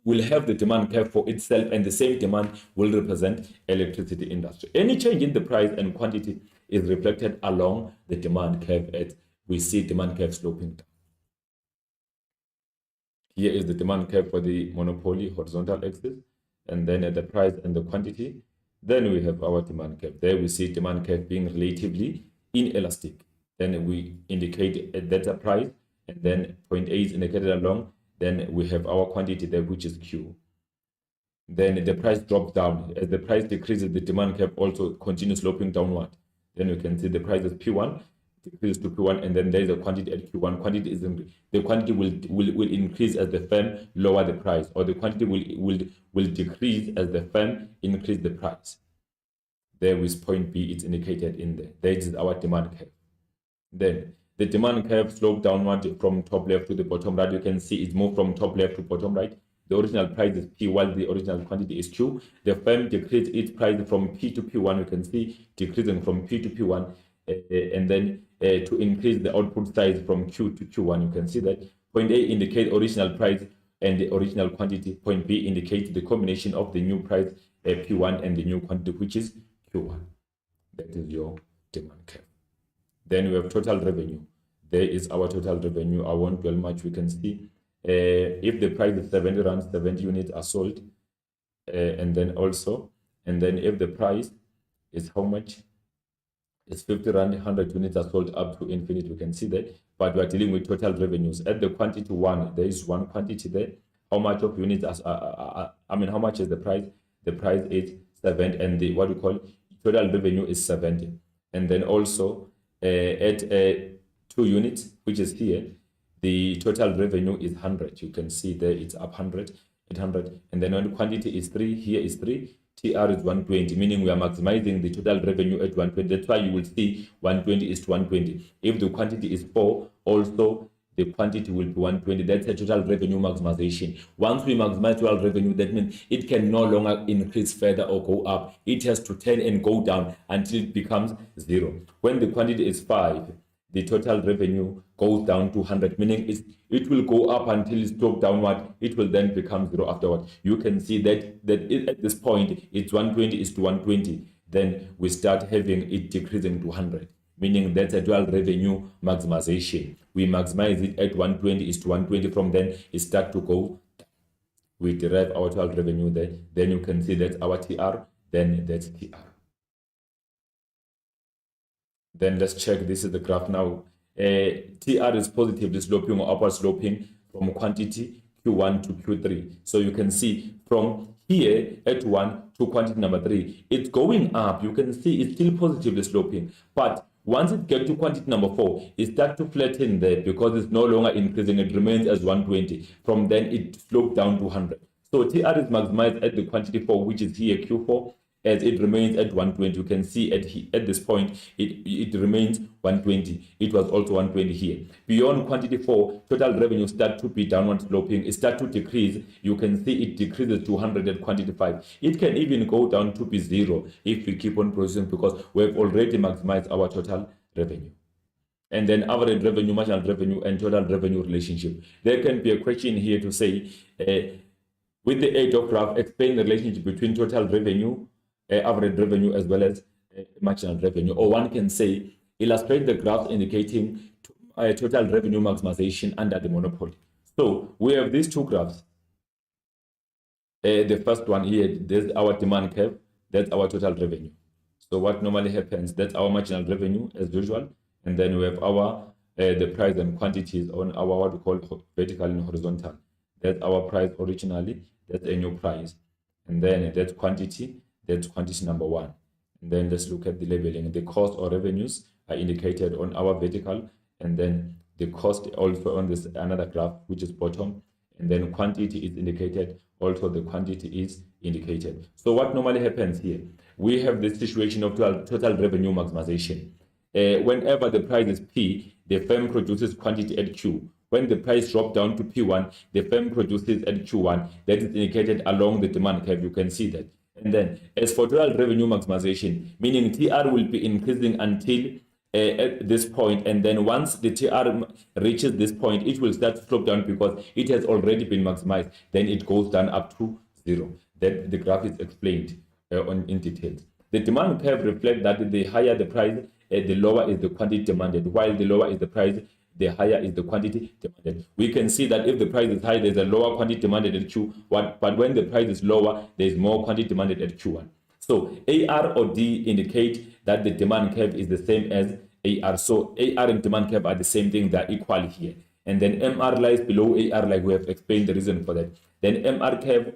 will have the demand curve for itself, and the same demand will represent electricity industry. Any change in the price and quantity is reflected along the demand curve as we see demand curve sloping down. Here is the demand curve for the monopoly horizontal axis, and then at the price and the quantity. Then we have our demand curve. There we see demand curve being relatively inelastic. Then we indicate a delta price, and then point A is indicated along. Then we have our quantity there, which is Q. Then the price drops down. As the price decreases, the demand curve also continues sloping downward. Then you can see the price is P1, decreases to P1, and then there is a quantity at Q1. Quantity is the quantity will increase as the firm lower the price, or the quantity will decrease as the firm increase the price. There with point B, it's indicated in there. That is our demand curve. Then the demand curve sloped downward from top left to the bottom right. You can see it moved from top left to bottom right. The original price is P while the original quantity is Q. The firm decreased its price from P to P1. You can see decreasing from P to P1, and then to increase the output size from Q to Q1. You can see that point A indicates original price and the original quantity. Point B indicates the combination of the new price P1 and the new quantity, which is Q1. That is your demand curve. Then we have total revenue. There is our total revenue. I won't dwell much. We can see if the price is 70 rand, 70 units are sold, and then if the price is how much? It's 50 rand, 100 units are sold up to infinite. We can see that, but we are dealing with total revenues. At the quantity 1, there is one quantity there. How much of units how much is the price? The price is 70, and the what we call total revenue is 70. And then also at 2 units, which is here, the total revenue is 100. You can see there it's up 100, 800, and then when the quantity is 3, here is 3. TR is 120, meaning we are maximizing the total revenue at 120. That's why you will see 120 is to 120. If the quantity is 4, also the quantity will be 120. That's a total revenue maximization. Once we maximize total revenue, that means it can no longer increase further or go up. It has to turn and go down until it becomes 0. When the quantity is 5, the total revenue goes down to 100, meaning it will go up until it's dropped downward. It will then become 0 afterward. You can see that at this point, it's 120 is to 120. Then we start having it decreasing to 100, meaning that's a dual revenue maximization. We maximize it at 120 is to 120. From then, it starts to go down. We derive our total revenue there. Then you can see that's our TR. Then that's TR. Then let's check. This is the graph now. TR is positively sloping or upward sloping from quantity Q1 to Q3. So you can see from here at 1 to quantity number 3, it's going up. You can see it's still positively sloping. But once it gets to quantity number 4, it starts to flatten there because it's no longer increasing. It remains as 120. From then, it slopes down to 100. So TR is maximized at the quantity 4, which is here Q4. As it remains at 120, you can see at this point, it remains 120. It was also 120 here. Beyond quantity 4, total revenue start to be downward sloping. It start to decrease. You can see it decreases to 100 at quantity 5. It can even go down to be 0 if we keep on processing because we've already maximized our total revenue. And then average revenue, marginal revenue, and total revenue relationship. There can be a question here to say, with the aid of graph, explain the relationship between total revenue, average revenue, as well as marginal revenue. Or one can say, illustrate the graph indicating total revenue maximization under the monopoly. So we have these two graphs. The first one here, there's our demand curve. That's our total revenue. So what normally happens, that's our marginal revenue as usual. And then we have our the price and quantities on our what we call vertical and horizontal. That's our price originally. That's a new price. And then that's quantity number 1. And then let's look at the labeling. The cost or revenues are indicated on our vertical, and then the cost also on this another graph, which is bottom, and then quantity is indicated. Also, the quantity is indicated. So what normally happens here, we have this situation of total revenue maximization. Whenever the price is P, the firm produces quantity at Q. When the price drops down to P1, the firm produces at Q1. That is indicated along the demand curve. You can see that. And then as for total revenue maximization, meaning TR will be increasing until at this point, and then once the TR reaches this point, it will start to slope down because it has already been maximized. Then it goes down up to 0. Then the graph is explained in detail. The demand curve reflects that the higher the price, the lower is the quantity demanded. While the lower is the price, the higher is the quantity demanded. We can see that if the price is high, there's a lower quantity demanded at Q1, but when the price is lower, there's more quantity demanded at Q1. So AR or D indicate that the demand curve is the same as AR. So AR and demand curve are the same thing, they're equal here. And then MR lies below AR, like we have explained the reason for that. Then MR curve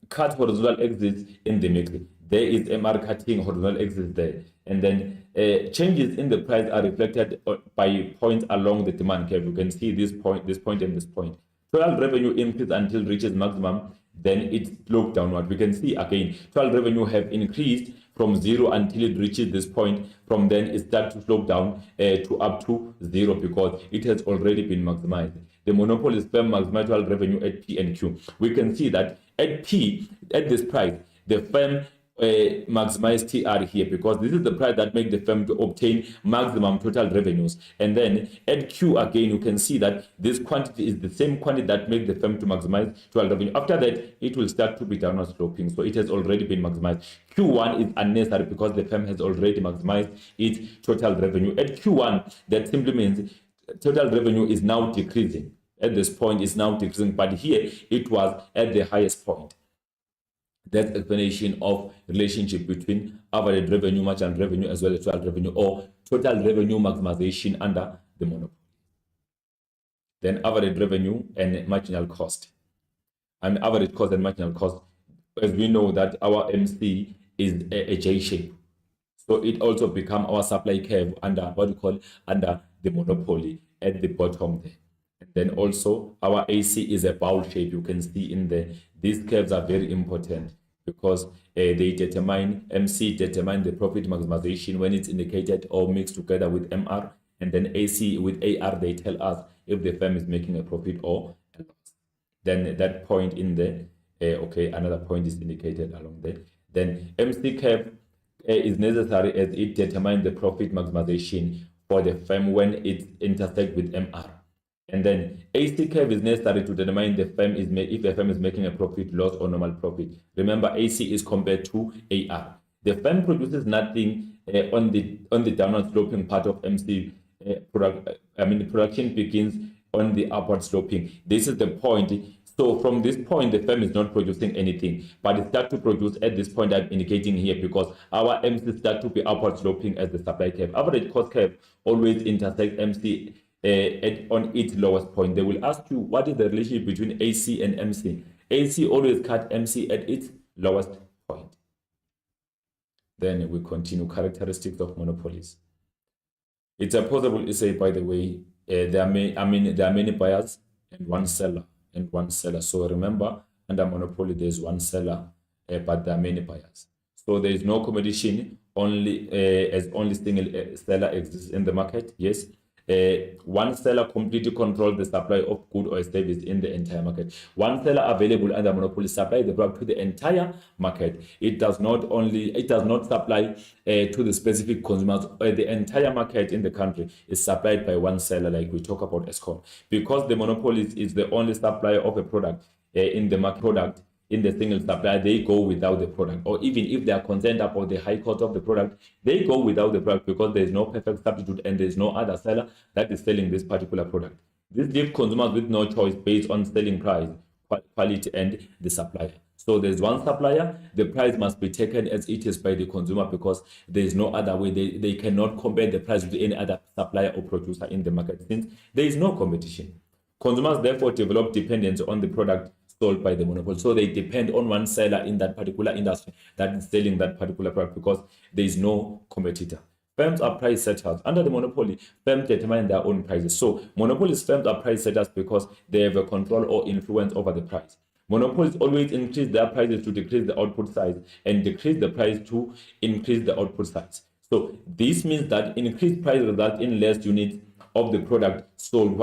cut horizontal axis in the middle. There is MR cutting horizontal axis there. And then changes in the price are reflected by points along the demand curve. You can see this point, and this point. Total revenue increase until reaches maximum, then it slopes downward. We can see again, total revenue have increased from 0 until it reaches this point. From then it starts to slope down to up to 0 because it has already been maximized. The monopolies firm maximize total revenue at P and Q. We can see that at P, at this price, the firm maximize TR here because this is the price that makes the firm to obtain maximum total revenues. And then at Q again, you can see that this quantity is the same quantity that makes the firm to maximize total revenue. After that, it will start to be downward sloping. So it has already been maximized. Q1 is unnecessary because the firm has already maximized its total revenue. At Q1, that simply means total revenue is now decreasing. At this point, it's now decreasing, but here it was at the highest point. That's explanation of relationship between average revenue, marginal revenue, as well as total revenue, or total revenue maximization under the monopoly. Then average revenue and marginal cost. And average cost and marginal cost, as we know that our MC is a J shape. So it also become our supply curve under what we call under the monopoly at the bottom there. And then also our AC is a bowl shape. You can see in there. These curves are very important because they determine, MC determine the profit maximization when it's indicated or mixed together with MR. And then AC with AR, they tell us if the firm is making a profit or a loss. Then that point in there, okay, another point is indicated along there. Then MC curve is necessary as it determines the profit maximization for the firm when it intersects with MR. And then AC curve is necessary to determine the firm is if the firm is making a profit, loss, or normal profit. Remember, AC is compared to AR. The firm produces nothing on the downward sloping part of MC production begins on the upward sloping. This is the point. So from this point, the firm is not producing anything, but it starts to produce at this point I'm indicating here because our MC start to be upward sloping as the supply curve. Average cost curve always intersects MC on its lowest point. They will ask you what is the relationship between AC and MC. AC always cut MC at its lowest point. Then we continue characteristics of monopolies. It's a possible essay, by the way. There are many buyers and one seller. So remember, under monopoly, there's one seller, but there are many buyers. So there is no competition. Only single seller exists in the market. Yes. One seller completely controls the supply of good or service in the entire market. One seller available under monopoly supplies the product to the entire market. It does not supply to the specific consumers. The entire market in the country is supplied by one seller, like we talk about ESCOM. Because the monopoly is the only supplier of a product in the market product. In the single supplier, they go without the product, or even if they are concerned about the high cost of the product, they go without the product because there is no perfect substitute and there is no other seller that is selling this particular product. This leaves consumers with no choice based on selling price, quality, and the supplier. So there's one supplier, the price must be taken as it is by the consumer because there is no other way. They cannot compare the price with any other supplier or producer in the market since there is no competition. Consumers therefore develop dependence on the product sold by the monopoly. So they depend on one seller in that particular industry that is selling that particular product because there is no competitor. Firms are price setters. Under the monopoly, firms determine their own prices. So monopolies firms are price setters because they have a control or influence over the price. Monopolies always increase their prices to decrease the output size and decrease the price to increase the output size. So this means that increased price results in less units of the product sold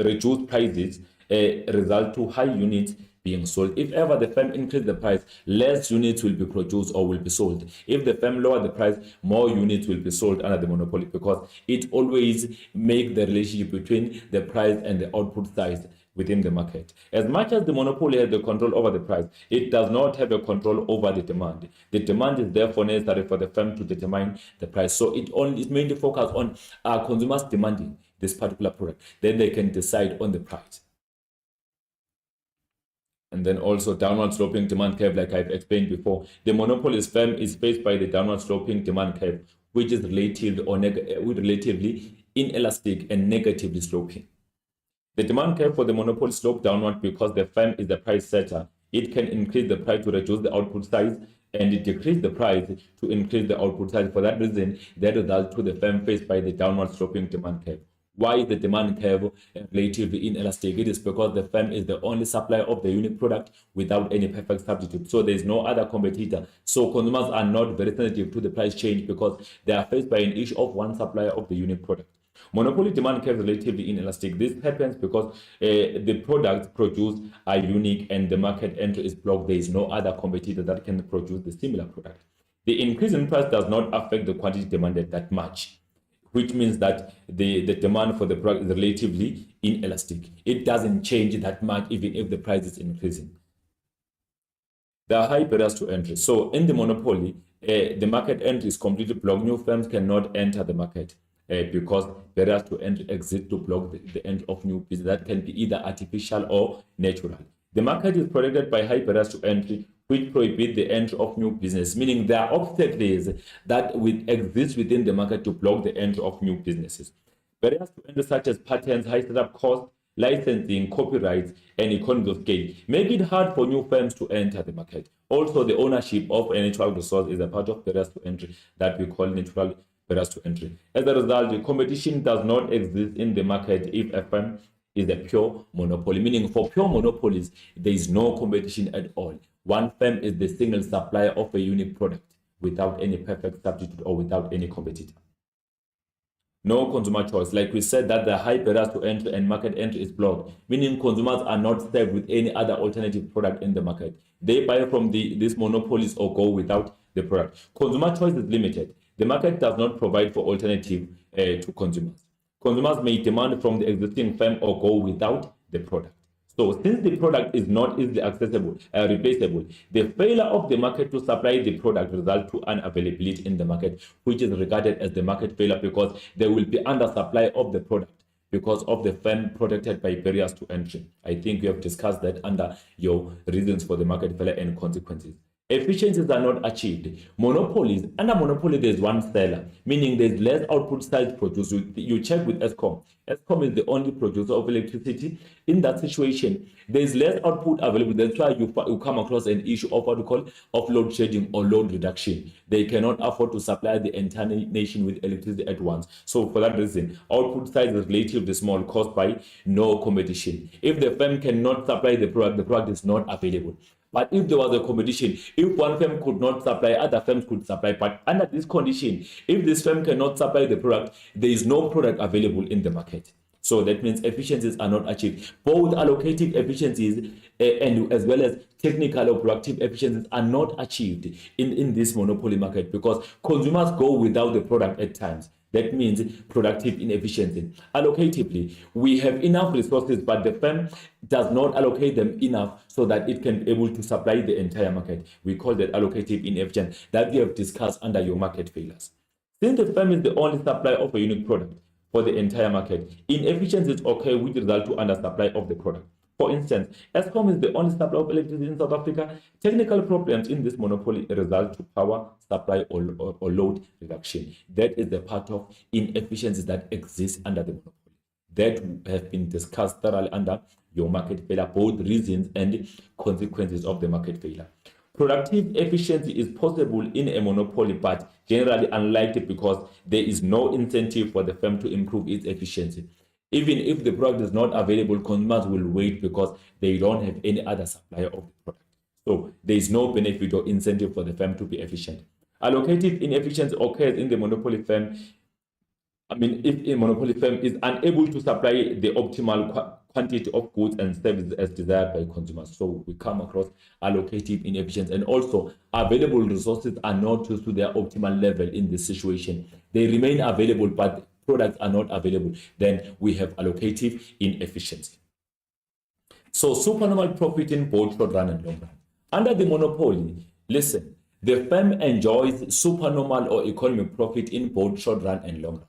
reduced prices result to high units being sold. If ever the firm increase the price, less units will be produced or will be sold. If the firm lower the price, more units will be sold under the monopoly, because it always make the relationship between the price and the output size within the market. As much as the monopoly has the control over the price, it does not have a control over the demand. The demand is therefore necessary for the firm to determine the price. So it mainly focus on consumers demanding this particular product. Then they can decide on the price. And then also downward sloping demand curve, like I've explained before. The monopolist firm is faced by the downward sloping demand curve, which is relatively inelastic and negatively sloping. The demand curve for the monopoly slope downward because the firm is the price setter. It can increase the price to reduce the output size, and it decrease the price to increase the output size. For that reason, that results to the firm faced by the downward sloping demand curve. Why is the demand curve relatively inelastic? It is because the firm is the only supplier of the unique product without any perfect substitute. So there is no other competitor. So consumers are not very sensitive to the price change because they are faced by an issue of one supplier of the unique product. Monopoly demand curve is relatively inelastic. This happens because the products produced are unique and the market entry is blocked. There is no other competitor that can produce the similar product. The increase in price does not affect the quantity demanded that much, which means that the demand for the product is relatively inelastic. It doesn't change that much even if the price is increasing. There are high barriers to entry. So in the monopoly, the market entry is completely blocked. New firms cannot enter the market. Because barriers to entry exist to block the entry of new business that can be either artificial or natural. The market is protected by high barriers to entry, which prohibit the entry of new business, meaning there are obstacles that exist within the market to block the entry of new businesses. Barriers to entry such as patents, high setup costs, licensing, copyrights, and economies of scale make it hard for new firms to enter the market. Also, the ownership of a natural resource is a part of barriers to entry that we call natural barriers to entry. As a result, the competition does not exist in the market if a firm is a pure monopoly, meaning for pure monopolies, there is no competition at all. One firm is the single supplier of a unique product without any perfect substitute or without any competitor. No consumer choice. Like we said, that the high barriers to entry and market entry is blocked, meaning consumers are not served with any other alternative product in the market. They buy from these monopolies or go without the product. Consumer choice is limited. The market does not provide for alternative to consumers. Consumers may demand from the existing firm or go without the product. So since the product is not easily accessible, replaceable, the failure of the market to supply the product results to unavailability in the market, which is regarded as the market failure because there will be undersupply of the product because of the firm protected by barriers to entry. I think we have discussed that under your reasons for the market failure and consequences. Efficiencies are not achieved. Monopolies, under monopoly, there's one seller, meaning there's less output size produced. You check with Eskom. Eskom is the only producer of electricity. In that situation, there's less output available. That's why you come across an issue of what we call of load shedding or load reduction. They cannot afford to supply the entire nation with electricity at once. So for that reason, output size is relatively small, caused by no competition. If the firm cannot supply the product is not available. But if there was a competition, if one firm could not supply, other firms could supply. But under this condition, if this firm cannot supply the product, there is no product available in the market. So that means efficiencies are not achieved. Both allocative efficiencies and as well as technical or productive efficiencies are not achieved in this monopoly market because consumers go without the product at times. That means productive inefficiency. Allocatively, we have enough resources, but the firm does not allocate them enough so that it can be able to supply the entire market. We call that allocative inefficiency that we have discussed under your market failures. Since the firm is the only supplier of a unique product for the entire market, inefficiencies occur which result to undersupply of the product. For instance, Eskom is the only supplier of electricity in South Africa. Technical problems in this monopoly result to power supply or load reduction. That is the part of inefficiencies that exist under the monopoly. That have been discussed thoroughly under your market failure, both reasons and consequences of the market failure. Productive efficiency is possible in a monopoly, but generally unlikely because there is no incentive for the firm to improve its efficiency. Even if the product is not available, consumers will wait because they don't have any other supplier of the product. So there is no benefit or incentive for the firm to be efficient. Allocative inefficiency occurs in the monopoly firm if a monopoly firm is unable to supply the optimal quantity of goods and services as desired by consumers. So we come across allocative inefficiency, and also available resources are not used to their optimal level in this situation. They remain available, but products are not available. Then we have allocative inefficiency. So supernormal profit in both short run and long run. Under the monopoly, listen, the firm enjoys supernormal or economic profit in both short run and long run.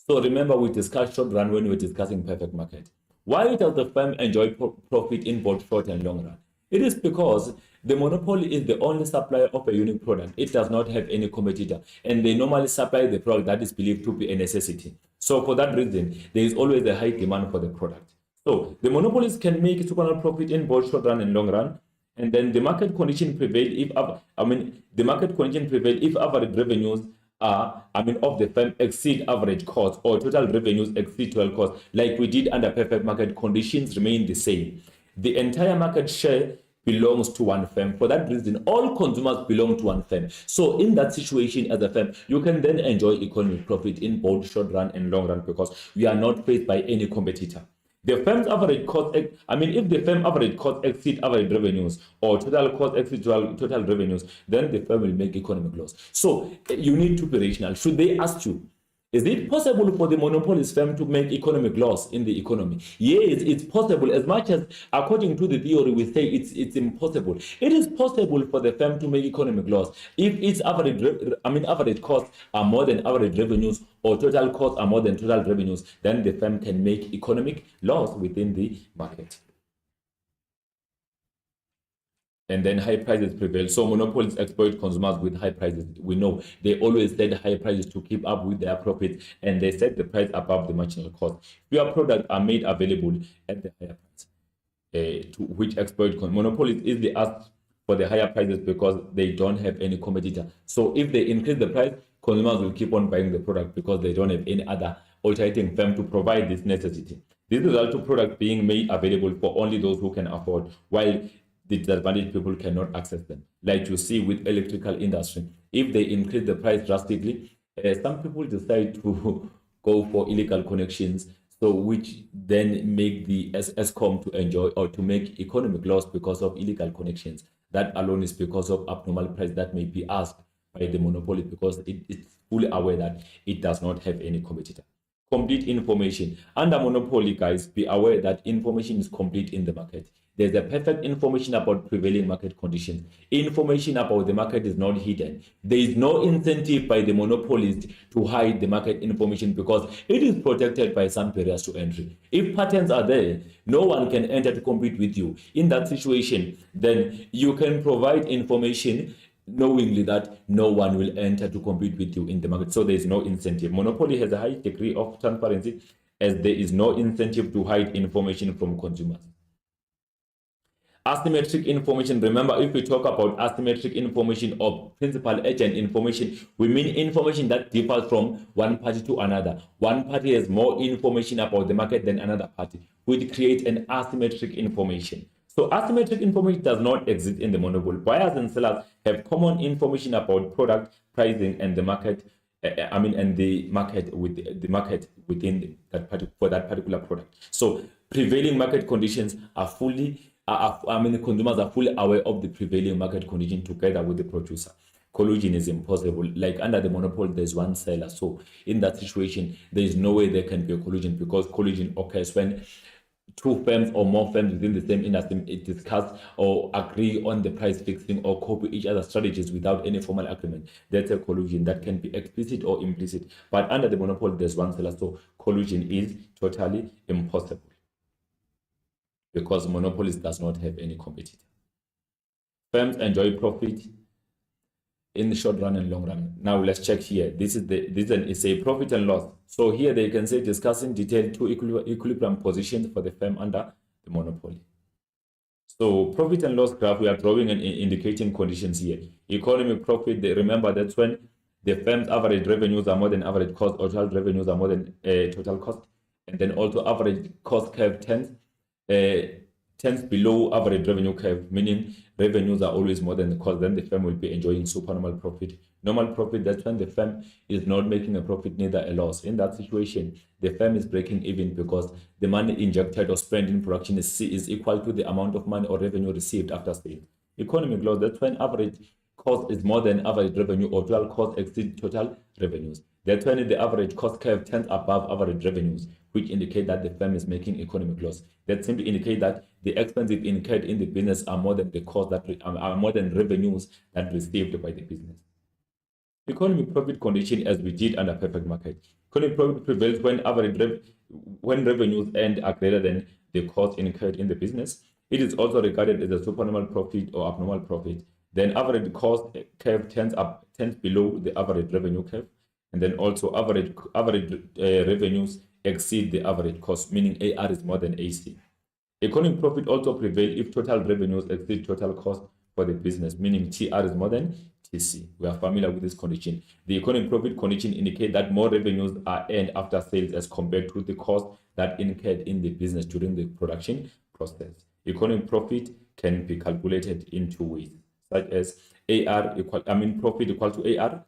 So remember, we discussed short run when we were discussing perfect market. Why does the firm enjoy profit in both short and long run? It is because the monopoly is the only supplier of a unique product. It does not have any competitor, and they normally supply the product that is believed to be a necessity. So for that reason, there is always a high demand for the product. So the monopolies can make supernormal profit in both short run and long run, and then the market condition prevail if the market condition prevail if average revenues of the firm exceed average costs, or total revenues exceed total costs, like we did under perfect market. Conditions remain the same. The entire market share belongs to one firm. For that reason, all consumers belong to one firm. So in that situation, as a firm, you can then enjoy economic profit in both short run and long run, because we are not faced by any competitor. The firm's average cost, if the firm average cost exceed average revenues, or total cost exceed total revenues, then the firm will make economic loss. So you need to be rational. Should they ask you, is it possible for the monopolist firm to make economic loss in the economy? Yes, it's possible. As much as, according to the theory, we say it's impossible. It is possible for the firm to make economic loss if its average costs are more than average revenues, or total costs are more than total revenues. Then the firm can make economic loss within the market. And then high prices prevail. So monopolies exploit consumers with high prices. We know they always set high prices to keep up with their profits, and they set the price above the marginal cost. Fewer products are made available at the higher price, to which exploit monopolies easily ask for the higher prices because they don't have any competitor. So if they increase the price, consumers will keep on buying the product because they don't have any other alternating firm to provide this necessity. This results to products being made available for only those who can afford, while the disadvantaged people cannot access them. Like you see with electrical industry, if they increase the price drastically, some people decide to go for illegal connections, so which then make the ESCOM to enjoy or to make economic loss because of illegal connections. That alone is because of abnormal price that may be asked by the monopoly, because it's fully aware that it does not have any competitor. Complete information. Under monopoly, guys, be aware that information is complete in the market. There's a perfect information about prevailing market conditions. Information about the market is not hidden. There is no incentive by the monopolist to hide the market information, because it is protected by some barriers to entry. If patents are there, no one can enter to compete with you. In that situation, then you can provide information knowingly that no one will enter to compete with you in the market. So there is no incentive. Monopoly has a high degree of transparency, as there is no incentive to hide information from consumers. Asymmetric information. Remember, if we talk about asymmetric information or principal agent information, we mean information that differs from one party to another. One party has more information about the market than another party, which creates an asymmetric information. So asymmetric information does not exist in the monopoly. Buyers and sellers have common information about product pricing and the market. And the market within that particular product. So prevailing market conditions are fully. The consumers are fully aware of the prevailing market condition together with the producer. Collusion is impossible. Like under the monopoly, there's one seller. So in that situation, there is no way there can be a collusion, because collusion occurs when two firms or more firms within the same industry discuss or agree on the price fixing or copy each other's strategies without any formal agreement. That's a collusion that can be explicit or implicit. But under the monopoly, there's one seller. So collusion is totally impossible, because monopolist does not have any competitor. Firms enjoy profit in the short run and long run. Now let's check here. This is a profit and loss. So here they can say discussing detail two equilibrium positions for the firm under the monopoly. So profit and loss graph, we are drawing and indicating conditions here. Economic profit, remember that's when the firm's average revenues are more than average cost, or total revenues are more than total cost. And then also average cost curve tends below average revenue curve, meaning revenues are always more than the cost, then the firm will be enjoying supernormal profit. Normal profit, that's when the firm is not making a profit, neither a loss. In that situation, the firm is breaking even because the money injected or spent in production is equal to the amount of money or revenue received after sale. Economic loss, that's when average cost is more than average revenue or total cost exceeds total revenues. That's when the average cost curve turns above average revenues, which indicate that the firm is making economic loss. That simply indicate that the expenses incurred in the business are more than the cost that are more than revenues that received by the business. Economic profit condition, as we did under perfect market. Economic profit prevails when when revenues earned are greater than the cost incurred in the business. It is also regarded as a supernormal profit or abnormal profit. Then average cost curve turns below the average revenue curve, and then also average revenues exceed the average cost, meaning AR is more than AC. Economic profit also prevails if total revenues exceed total cost for the business, meaning TR is more than TC. We are familiar with this condition. The economic profit condition indicates that more revenues are earned after sales as compared to the cost that incurred in the business during the production process. Economic profit can be calculated in two ways, such as profit equal to AR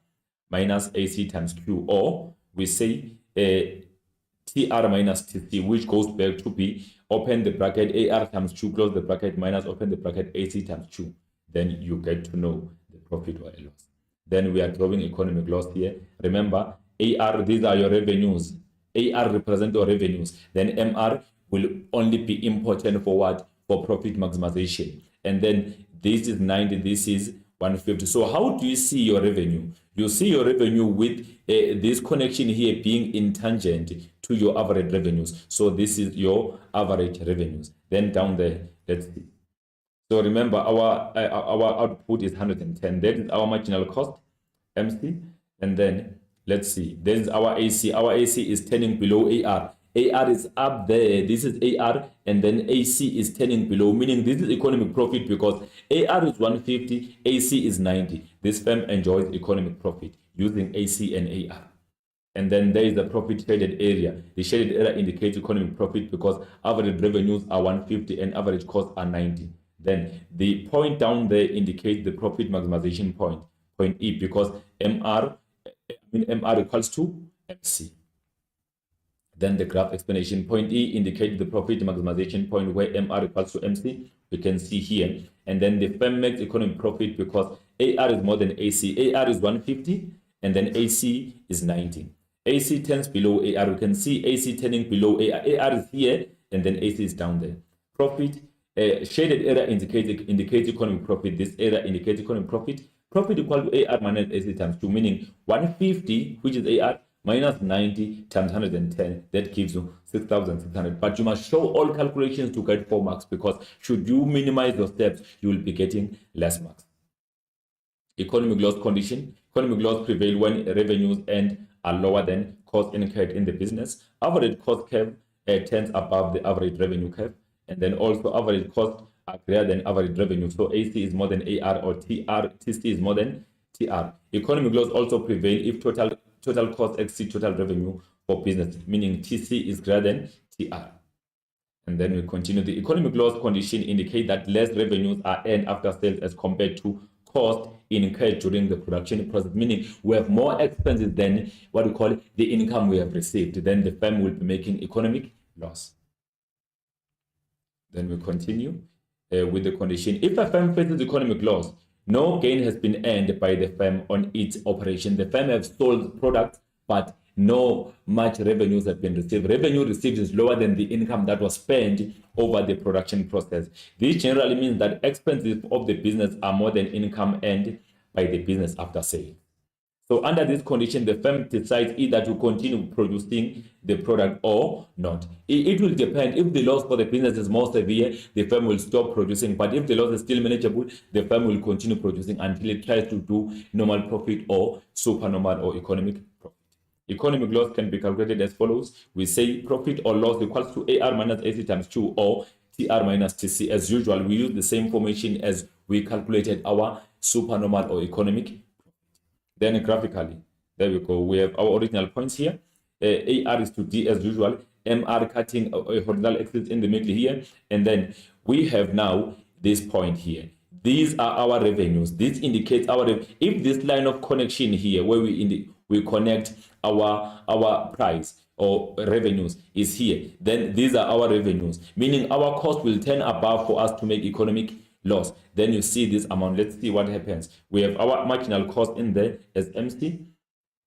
minus AC times Q, or we say TR minus TC, which goes back to be open the bracket AR times Q, close the bracket, minus open the bracket AC times Q. Then you get to know the profit or a loss. Then we are drawing economic loss here. Remember, AR, these are your revenues. AR represent your revenues. Then MR will only be important for what? For profit maximization. And then this is 90, this is 150. So how do you see your revenue? You see your revenue with this connection here being in tangent to your average revenues. So this is your average revenues. Then down there, let's see. So remember, our output is 110. That is our marginal cost, MC. And then let's see. This is our AC. Our AC is turning below AR. AR is up there. This is AR, and then AC is turning below, meaning this is economic profit because AR is 150, AC is 90. This firm enjoys economic profit using AC and AR. And then there is the profit shaded area. The shaded area indicates economic profit because average revenues are 150 and average costs are 90. Then the point down there indicates the profit maximization point, point E, because MR equals to MC. Then the graph explanation, point E indicates the profit maximization point where MR equals to MC. We can see here. And then the firm makes economic profit because AR is more than AC. AR is 150 and then AC is 90. AC turns below AR. We can see AC turning below AR. AR is here and then AC is down there. Profit, shaded area indicates economic profit. This area indicates economic profit. Profit equal to AR minus AC times 2, meaning 150, which is AR, minus 90 times 110, that gives you 6,600. But you must show all calculations to get 4 marks because should you minimize your steps, you will be getting less marks. Economic loss condition. Economic loss prevail when revenues earned are lower than costs incurred in the business. Average cost curve turns above the average revenue curve. And then also average costs are greater than average revenue. So AC is more than AR or TC is more than TR. Economic loss also prevail if total cost exceed total revenue for business, meaning TC is greater than TR. And then we continue. The economic loss condition indicate that less revenues are earned after sales as compared to cost incurred during the production process, meaning we have more expenses than what we call the income we have received. Then the firm will be making economic loss. Then we continue with the condition. If a firm faces economic loss, no gain has been earned by the firm on its operation. The firm has sold products, but no much revenues have been received. Revenue received is lower than the income that was spent over the production process. This generally means that expenses of the business are more than income earned by the business after sale. So under this condition, the firm decides either to continue producing the product or not. It will depend. If the loss for the business is more severe, the firm will stop producing. But if the loss is still manageable, the firm will continue producing until it tries to do normal profit or supernormal or economic profit. Economic loss can be calculated as follows. We say profit or loss equals to AR minus AC times 2 or TR minus TC. As usual, we use the same formation as we calculated our supernormal or economic profit. Then graphically, there we go. We have our original points here. AR is to D as usual. MR cutting a horizontal axis in the middle here. And then we have now this point here. These are our revenues. This indicates our if this line of connection here where we connect our price or revenues is here, then these are our revenues, meaning our cost will turn above for us to make economic loss. Then you see this amount. Let's see what happens. We have our marginal cost in there as MC,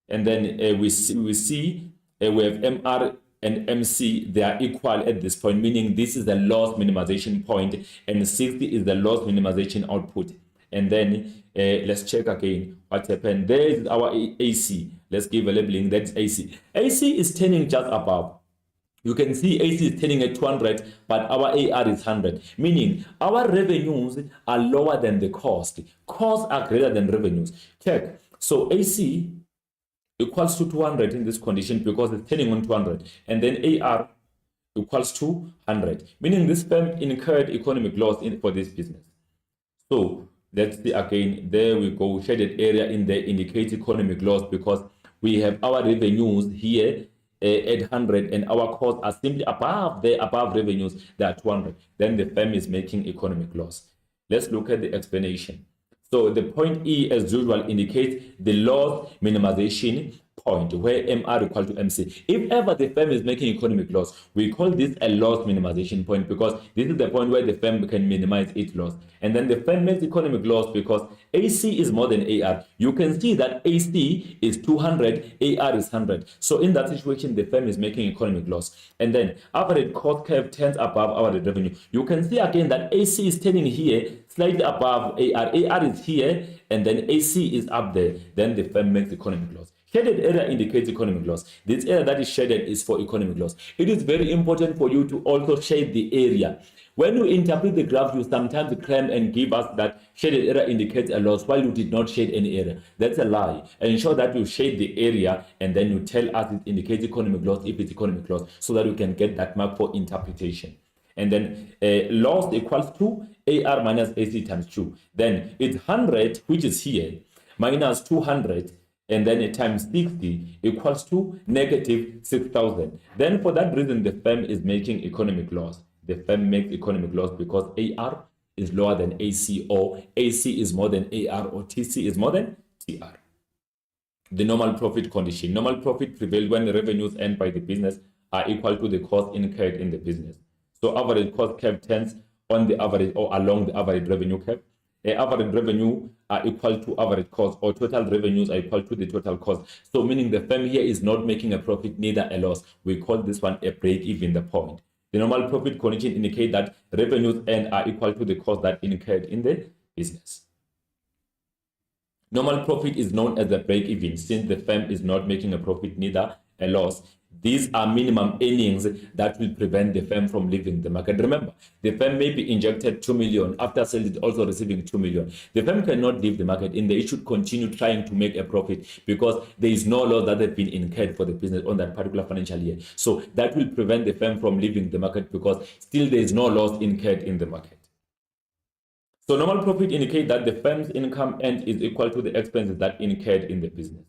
and then we see we have MR and MC. They are equal at this point, meaning this is the loss minimization point and 60 is the loss minimization output. And then let's check again what happened. There is our AC. Let's give a labeling. That's AC. AC is turning just above. You can see AC is turning at 200, but our AR is 100, meaning our revenues are lower than the cost. Costs are greater than revenues. Check. So AC equals to 200 in this condition because it's turning on 200, and then AR equals to 100, meaning this firm incurred economic loss for this business. So let's see again. There we go. Shaded area in there indicates economic loss because we have our revenues here at 100 and our costs are simply above revenues. They are 200. Then the firm is making economic loss. Let's look at the explanation. So the point E, as usual, indicates the loss minimization point where MR equal to MC. If ever the firm is making economic loss, we call this a loss minimization point because this is the point where the firm can minimize its loss. And then the firm makes economic loss because AC is more than AR. You can see that AC is 200, AR is 100. So in that situation, the firm is making economic loss. And then average cost curve turns above average revenue. You can see again that AC is turning here slightly above AR. AR is here and then AC is up there. Then the firm makes economic loss. Shaded area indicates economic loss. This area that is shaded is for economic loss. It is very important for you to also shade the area. When you interpret the graph, you sometimes claim and give us that shaded area indicates a loss while you did not shade any area. That's a lie. Ensure that you shade the area and then you tell us it indicates economic loss if it's economic loss so that we can get that mark for interpretation. And then loss equals to AR minus AC times 2. Then it's 100, which is here, minus 200, and then times 60 equals to negative 6,000. Then for that reason, the firm is making economic loss. The firm makes economic loss because AR is lower than AC, or AC is more than AR, or TC is more than TR. The normal profit condition. Normal profit prevails when the revenues earned by the business are equal to the cost incurred in the business. So average cost curve turns on the average or along the average revenue curve. Average revenue are equal to average cost, or total revenues are equal to the total cost. So meaning the firm here is not making a profit, neither a loss. We call this one a break even the point. The normal profit condition indicate that revenues earned are equal to the cost that incurred in the business. Normal profit is known as a break even since the firm is not making a profit, neither a loss. These are minimum earnings that will prevent the firm from leaving the market. Remember, the firm may be injected 2 million after sales is also receiving 2 million. The firm cannot leave the market and they should continue trying to make a profit because there is no loss that has been incurred for the business on that particular financial year. So that will prevent the firm from leaving the market because still there is no loss incurred in the market. So normal profit indicates that the firm's income earned is equal to the expenses that incurred in the business.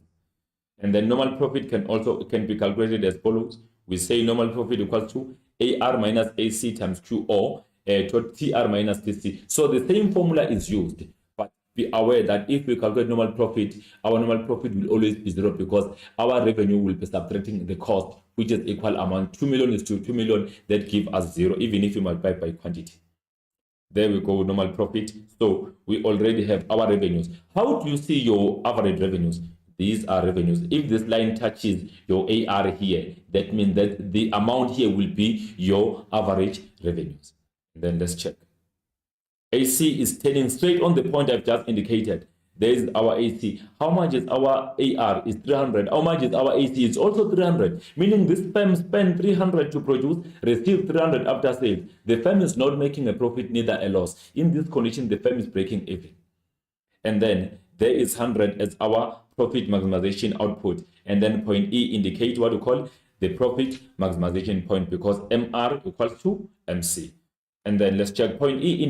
And then normal profit can be calculated as follows. We say normal profit equals to AR minus AC times Q, or to TR minus TC. So the same formula is used, but be aware that if we calculate normal profit, our normal profit will always be 0 because our revenue will be subtracting the cost, which is equal amount. 2 million is to 2 million, that give us 0, even if you multiply by quantity. There we go, normal profit. So we already have our revenues. How do you see your average revenues? These are revenues. If this line touches your AR here, that means that the amount here will be your average revenues. Then let's check. AC is turning straight on the point I've just indicated. There is our AC. How much is our AR? Is 300. How much is our AC? It's also 300. Meaning this firm spent 300 to produce, receive 300 after sales. The firm is not making a profit, neither a loss. In this condition, the firm is breaking even. And then there is 100 as our profit maximization output, and then point E indicate what we call the profit maximization point because MR equals to MC. And then let's check point E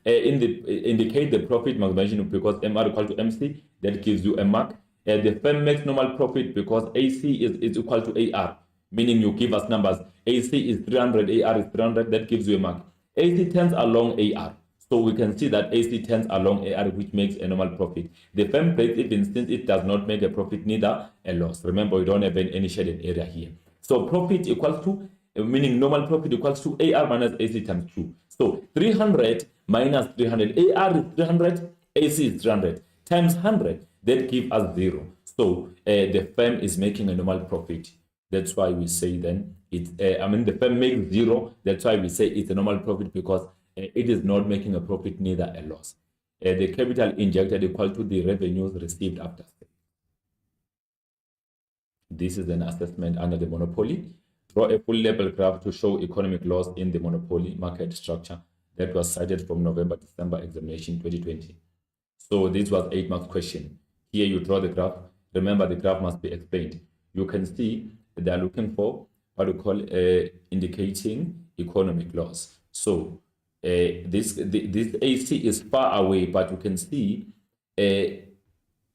indicate the profit maximization because MR equal to MC. That gives you a mark. The firm makes normal profit because AC is equal to AR, meaning you give us numbers. AC is 300, AR is 300. That gives you a mark. AC turns along AR. So we can see that AC turns along AR, which makes a normal profit. The firm breaks even since it does not make a profit, neither a loss. Remember, we don't have any shaded area here. So profit equals to, meaning normal profit equals to AR minus AC times 2. So 300 minus 300, AR is 300, AC is 300, times 100, that gives us 0. So the firm is making a normal profit. That's why we say then, the firm makes 0. That's why we say it's a normal profit, because it is not making a profit, neither a loss. The capital injected equal to the revenues received after sale. This is an assessment under the monopoly. Draw a full level graph to show economic loss in the monopoly market structure that was cited from November-December examination 2020. So this was 8 marks question. Here you draw the graph. Remember, the graph must be explained. You can see they are looking for what we call indicating economic loss. So this AC is far away, but you can see the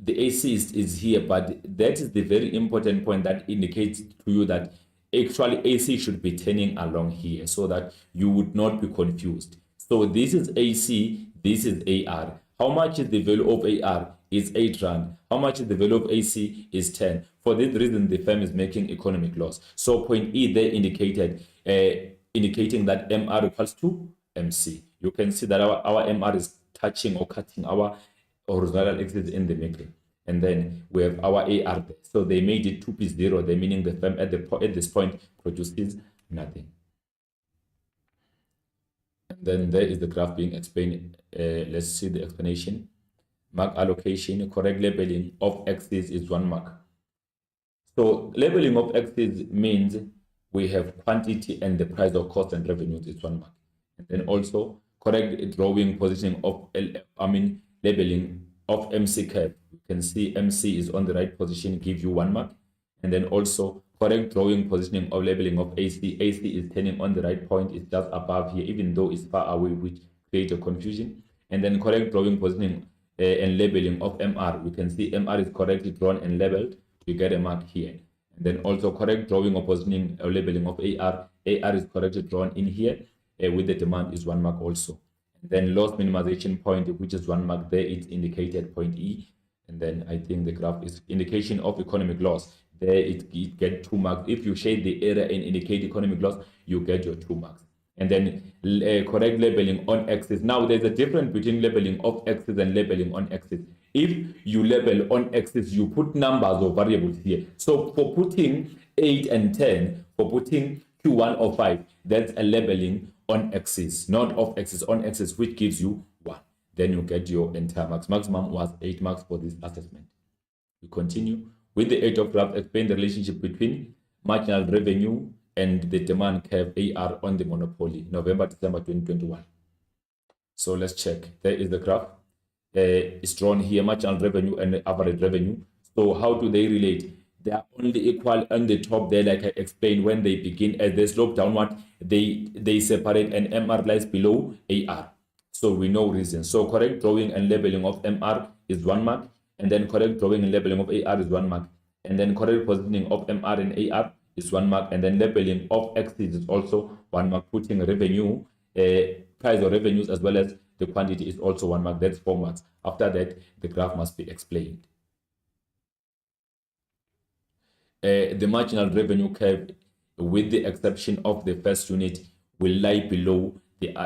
AC is here, but that is the very important point that indicates to you that actually AC should be turning along here, so that you would not be confused. So this is AC, this is AR. How much is the value of AR? Is 8 rand. How much is the value of AC? Is 10. For this reason, the firm is making economic loss. So point E there indicated, indicating that MR equals to MC. You can see that our MR is touching or cutting our horizontal axis in the middle. And then we have our AR there. So they made it 2P0, they meaning the firm at this point produces nothing. And then there is the graph being explained. Let's see the explanation. Mark allocation, correct labeling of axis is 1 mark. So labeling of axis means we have quantity and the price of cost and revenues is 1 mark. And then also correct drawing positioning of labeling of MC curve. You can see MC is on the right position, give you 1 mark. And then also correct drawing positioning of labeling of AC. AC is turning on the right point, it's just above here, even though it's far away, which creates a confusion. And then correct drawing positioning and labeling of MR. We can see MR is correctly drawn and labeled. We get a mark here. And then also correct drawing or positioning or labeling of AR. AR is correctly drawn in here with the demand is 1 mark also. And then loss minimization point, which is 1 mark there, it's indicated point E. And then I think the graph is indication of economic loss. There it get 2 marks. If you shade the area and indicate economic loss, you get your 2 marks. And then correct labeling on axis. Now there's a difference between labeling of axis and labeling on axis. If you label on axis, you put numbers or variables here. So for putting 8 and 10, for putting Q1 or 5, that's a labeling on axis, not off axis, on axis, which gives you 1. Then you get your entire marks. Maximum was 8 marks for this assessment. We continue with the age of graph. Explain the relationship between marginal revenue and the demand curve AR on the monopoly, November-December 2021. So let's check. There is the graph. It's drawn here, marginal revenue and the average revenue. So how do they relate? They are only equal on the top there, like I explained. When they begin, as they slope downward, they separate, and MR lies below AR. So we know reason. So correct drawing and labeling of MR is 1 mark, and then correct drawing and labeling of AR is 1 mark, and then correct positioning of MR and AR is 1 mark, and then labeling of axis is also 1 mark. Putting revenue, price or revenues as well as the quantity is also 1 mark. That's 4 marks. After that, the graph must be explained. The marginal revenue curve, with the exception of the first unit, will lie below the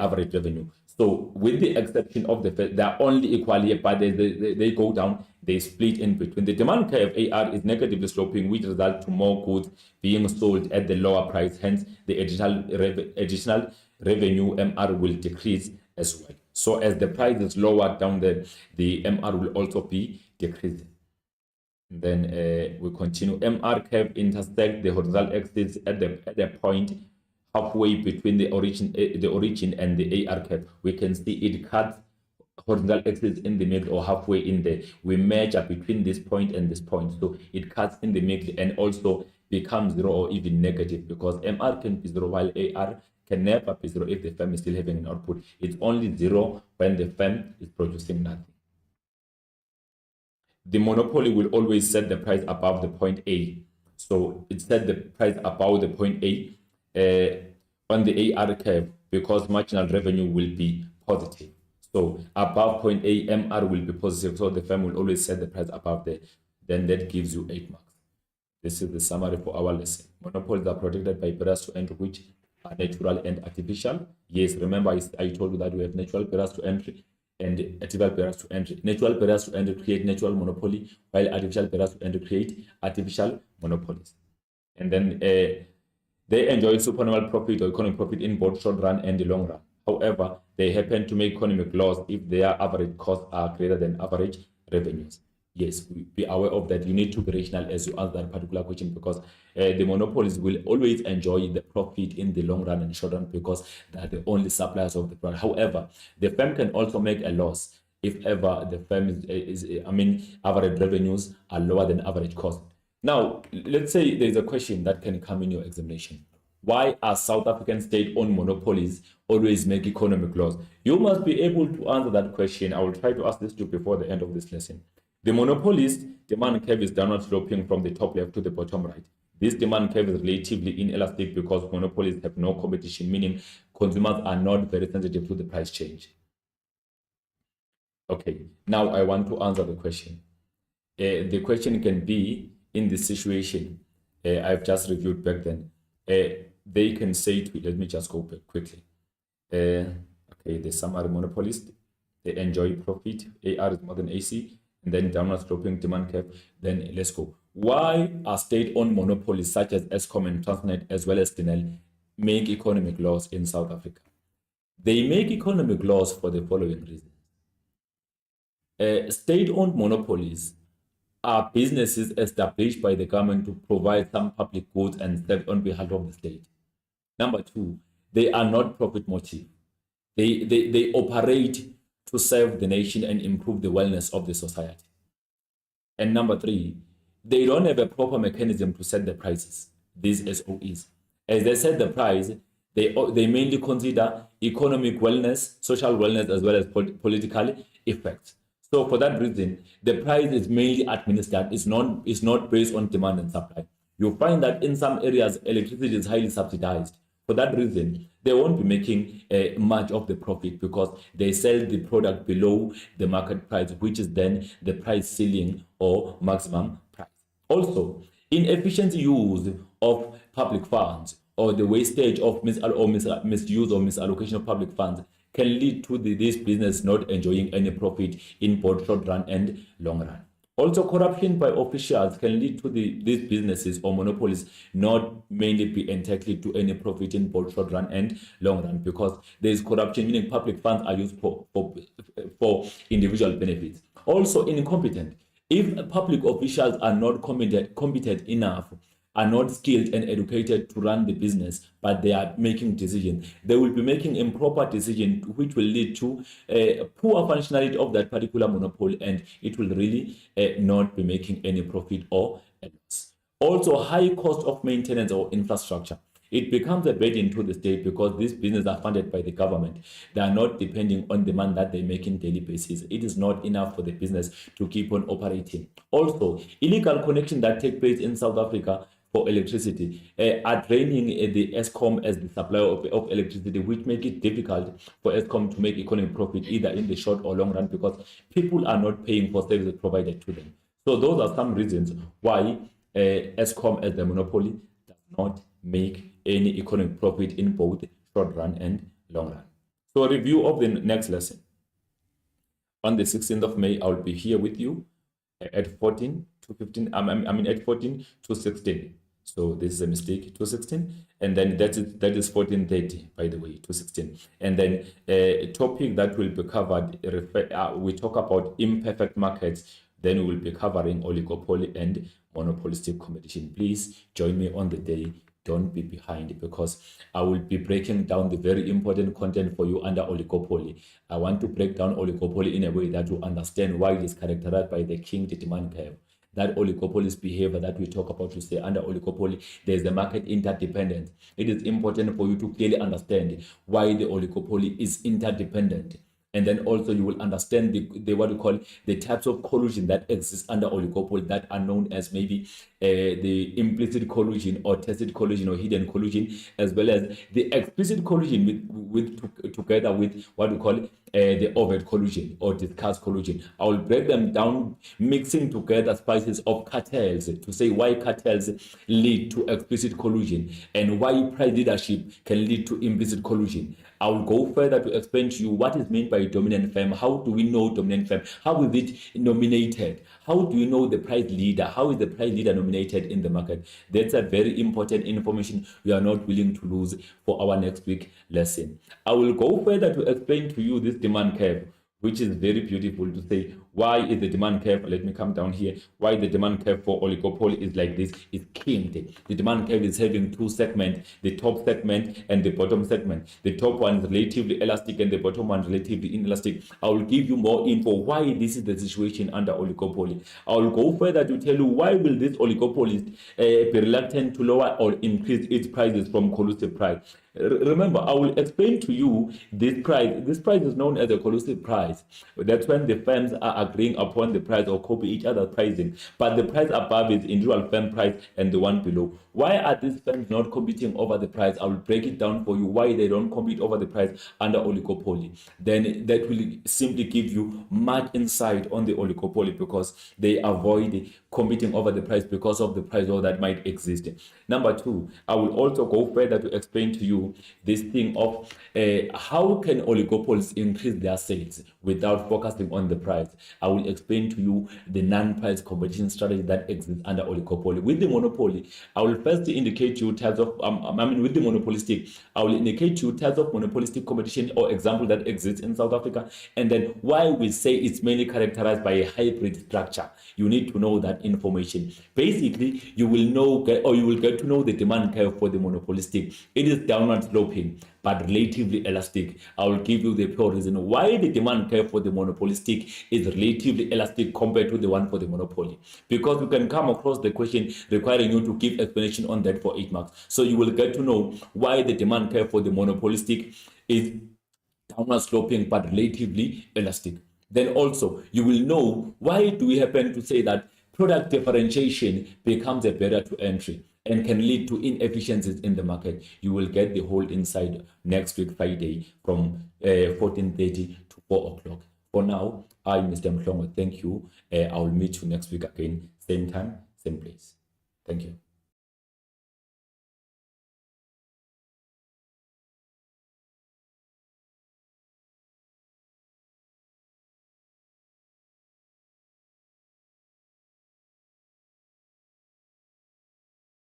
average revenue. So with the exception of the first, they are only equal here, but they go down, they split in between. The demand curve AR is negatively sloping, which results to more goods being sold at the lower price. Hence, the additional revenue MR will decrease as well. So as the price is lower down there, the MR will also be decreasing. Then we continue. MR curve intersects the horizontal axis at the point halfway between the origin and the AR curve. We can see it cuts horizontal axis in the middle or halfway in there. We measure between this point and this point, so it cuts in the middle and also becomes 0 or even negative, because MR can be 0 while AR can never be 0 if the firm is still having an output. It's only 0 when the firm is producing nothing. The monopoly will always set the price above the point A. So it set the price above the point A on the AR curve, because marginal revenue will be positive. So above point A, MR will be positive. So the firm will always set the price above there. Then that gives you 8 marks. This is the summary for our lesson. Monopolies are protected by barriers to entry, which are natural and artificial. Yes, remember I told you that we have natural barriers to entry and artificial barriers to entry. Natural barriers to entry create natural monopoly, while artificial barriers to entry create artificial monopolies. And then they enjoy supernormal profit or economic profit in both short run and the long run. However, they happen to make economic loss if their average costs are greater than average revenues. Yes, be aware of that. You need to be rational as you answer that particular question, because the monopolies will always enjoy the profit in the long run and short run because they are the only suppliers of the product. However, the firm can also make a loss if ever the firm average revenues are lower than average cost. Now, let's say there's a question that can come in your examination. Why are South African state-owned monopolies always make economic loss? You must be able to answer that question. I will try to ask this to you before the end of this lesson. The monopolies demand curve is downward sloping from the top left to the bottom right. This demand curve is relatively inelastic because monopolies have no competition, meaning consumers are not very sensitive to the price change. Okay, now I want to answer the question. The question can be, in this situation, I've just reviewed back then, they can say to, let me just go back quickly. Okay, the summary monopolist, they enjoy profit, AR is more than AC, and then downward sloping demand curve. Then let's go. Why are state-owned monopolies such as Eskom and Transnet as well as Denel make economic loss in South Africa? They make economic loss for the following reasons. State-owned monopolies are businesses established by the government to provide some public goods and serve on behalf of the state. Number two, they are not profit motive. They operate to serve the nation and improve the wellness of the society. And number three, they don't have a proper mechanism to set the prices, these SOEs. As they set the price, they mainly consider economic wellness, social wellness, as well as political effects. So for that reason, the price is mainly administered. It's not based on demand and supply. You'll find that in some areas, electricity is highly subsidized. For that reason, they won't be making much of the profit because they sell the product below the market price, which is then the price ceiling or maximum price. Also, inefficient use of public funds or the wastage of misuse or misallocation of public funds can lead to this business not enjoying any profit in both short run and long run. Also, corruption by officials can lead to these businesses or monopolies not mainly be entitled to any profit in both short run and long run because there is corruption, meaning public funds are used for individual benefits. Also, incompetent. If public officials are not competent enough, are not skilled and educated to run the business, but they are making decisions, they will be making improper decisions, which will lead to poor functionality of that particular monopoly, and it will really not be making any profit or a loss. Also, high cost of maintenance or infrastructure. It becomes a burden to the state because these businesses are funded by the government. They are not depending on demand that they make in daily basis. It is not enough for the business to keep on operating. Also, illegal connections that take place in South Africa for electricity are draining the Eskom as the supplier of electricity, which make it difficult for Eskom to make economic profit either in the short or long run because people are not paying for services provided to them. So those are some reasons why Eskom as the monopoly does not make any economic profit in both short run and long run. So a review of the next lesson. On the 16th of May, I will be here with you at 14 to 15, at 14 to 16. So this is a mistake, 216, and then that is 1430, by the way, 216. And then a topic that will be covered, we talk about imperfect markets, then we will be covering oligopoly and monopolistic competition. Please join me on the day. Don't be behind because I will be breaking down the very important content for you under oligopoly. I want to break down oligopoly in a way that you understand why it is characterized by the king demand curve. That oligopoly's behavior that we talk about, to say under oligopoly, there's the market interdependence. It is important for you to clearly understand why the oligopoly is interdependent. And then also you will understand the what we call the types of collusion that exist under oligopoly that are known as maybe the implicit collusion or tacit collusion or hidden collusion, as well as the explicit collusion together with what we call the overt collusion or discussed collusion. I will break them down, mixing together spices of cartels to say why cartels lead to explicit collusion and why price leadership can lead to implicit collusion. I will go further to explain to you what is meant by dominant firm. How do we know dominant firm? How is it nominated? How do you know the price leader? How is the price leader nominated in the market? That's a very important information we are not willing to lose for our next week lesson. I will go further to explain to you this demand curve, which is very beautiful to say why is the demand curve, let me come down here, why the demand curve for oligopoly is like this, is kinked. The demand curve is having two segments, the top segment and the bottom segment. The top one is relatively elastic and the bottom one relatively inelastic. I will give you more info why this is the situation under oligopoly. I will go further to tell you why will this oligopolist be reluctant to lower or increase its prices from collusive price. Remember, I will explain to you this price. This price is known as a collusive price. That's when the firms are agreeing upon the price or copy each other's pricing. But the price above is individual firm price and the one below. Why are these firms not competing over the price? I will break it down for you why they don't compete over the price under oligopoly. Then that will simply give you much insight on the oligopoly because they avoid competing over the price because of the price war that might exist. Number two, I will also go further to explain to you this thing of how can oligopolies increase their sales without focusing on the price. I will explain to you the non-price competition strategy that exists under oligopoly. With the monopoly, I will first indicate you types of, with the monopolistic, I will indicate you types of monopolistic competition or example that exists in South Africa, and then why we say it's mainly characterized by a hybrid structure. You need to know that information. Basically, you will know or you will get to know the demand curve for the monopolistic. It is downward sloping but relatively elastic. I will give you the pure reason why the demand curve for the monopolistic is relatively elastic compared to the one for the monopoly. Because you can come across the question requiring you to give explanation on that for 8 marks. So you will get to know why the demand curve for the monopolistic is downward sloping but relatively elastic. Then also you will know why do we happen to say that product differentiation becomes a barrier to entry and can lead to inefficiencies in the market. You will get the whole insight next week Friday from 14:30 to 4 o'clock. For now, I'm Mr. Mhlongo. Thank you. I will meet you next week again, same time, same place. Thank you.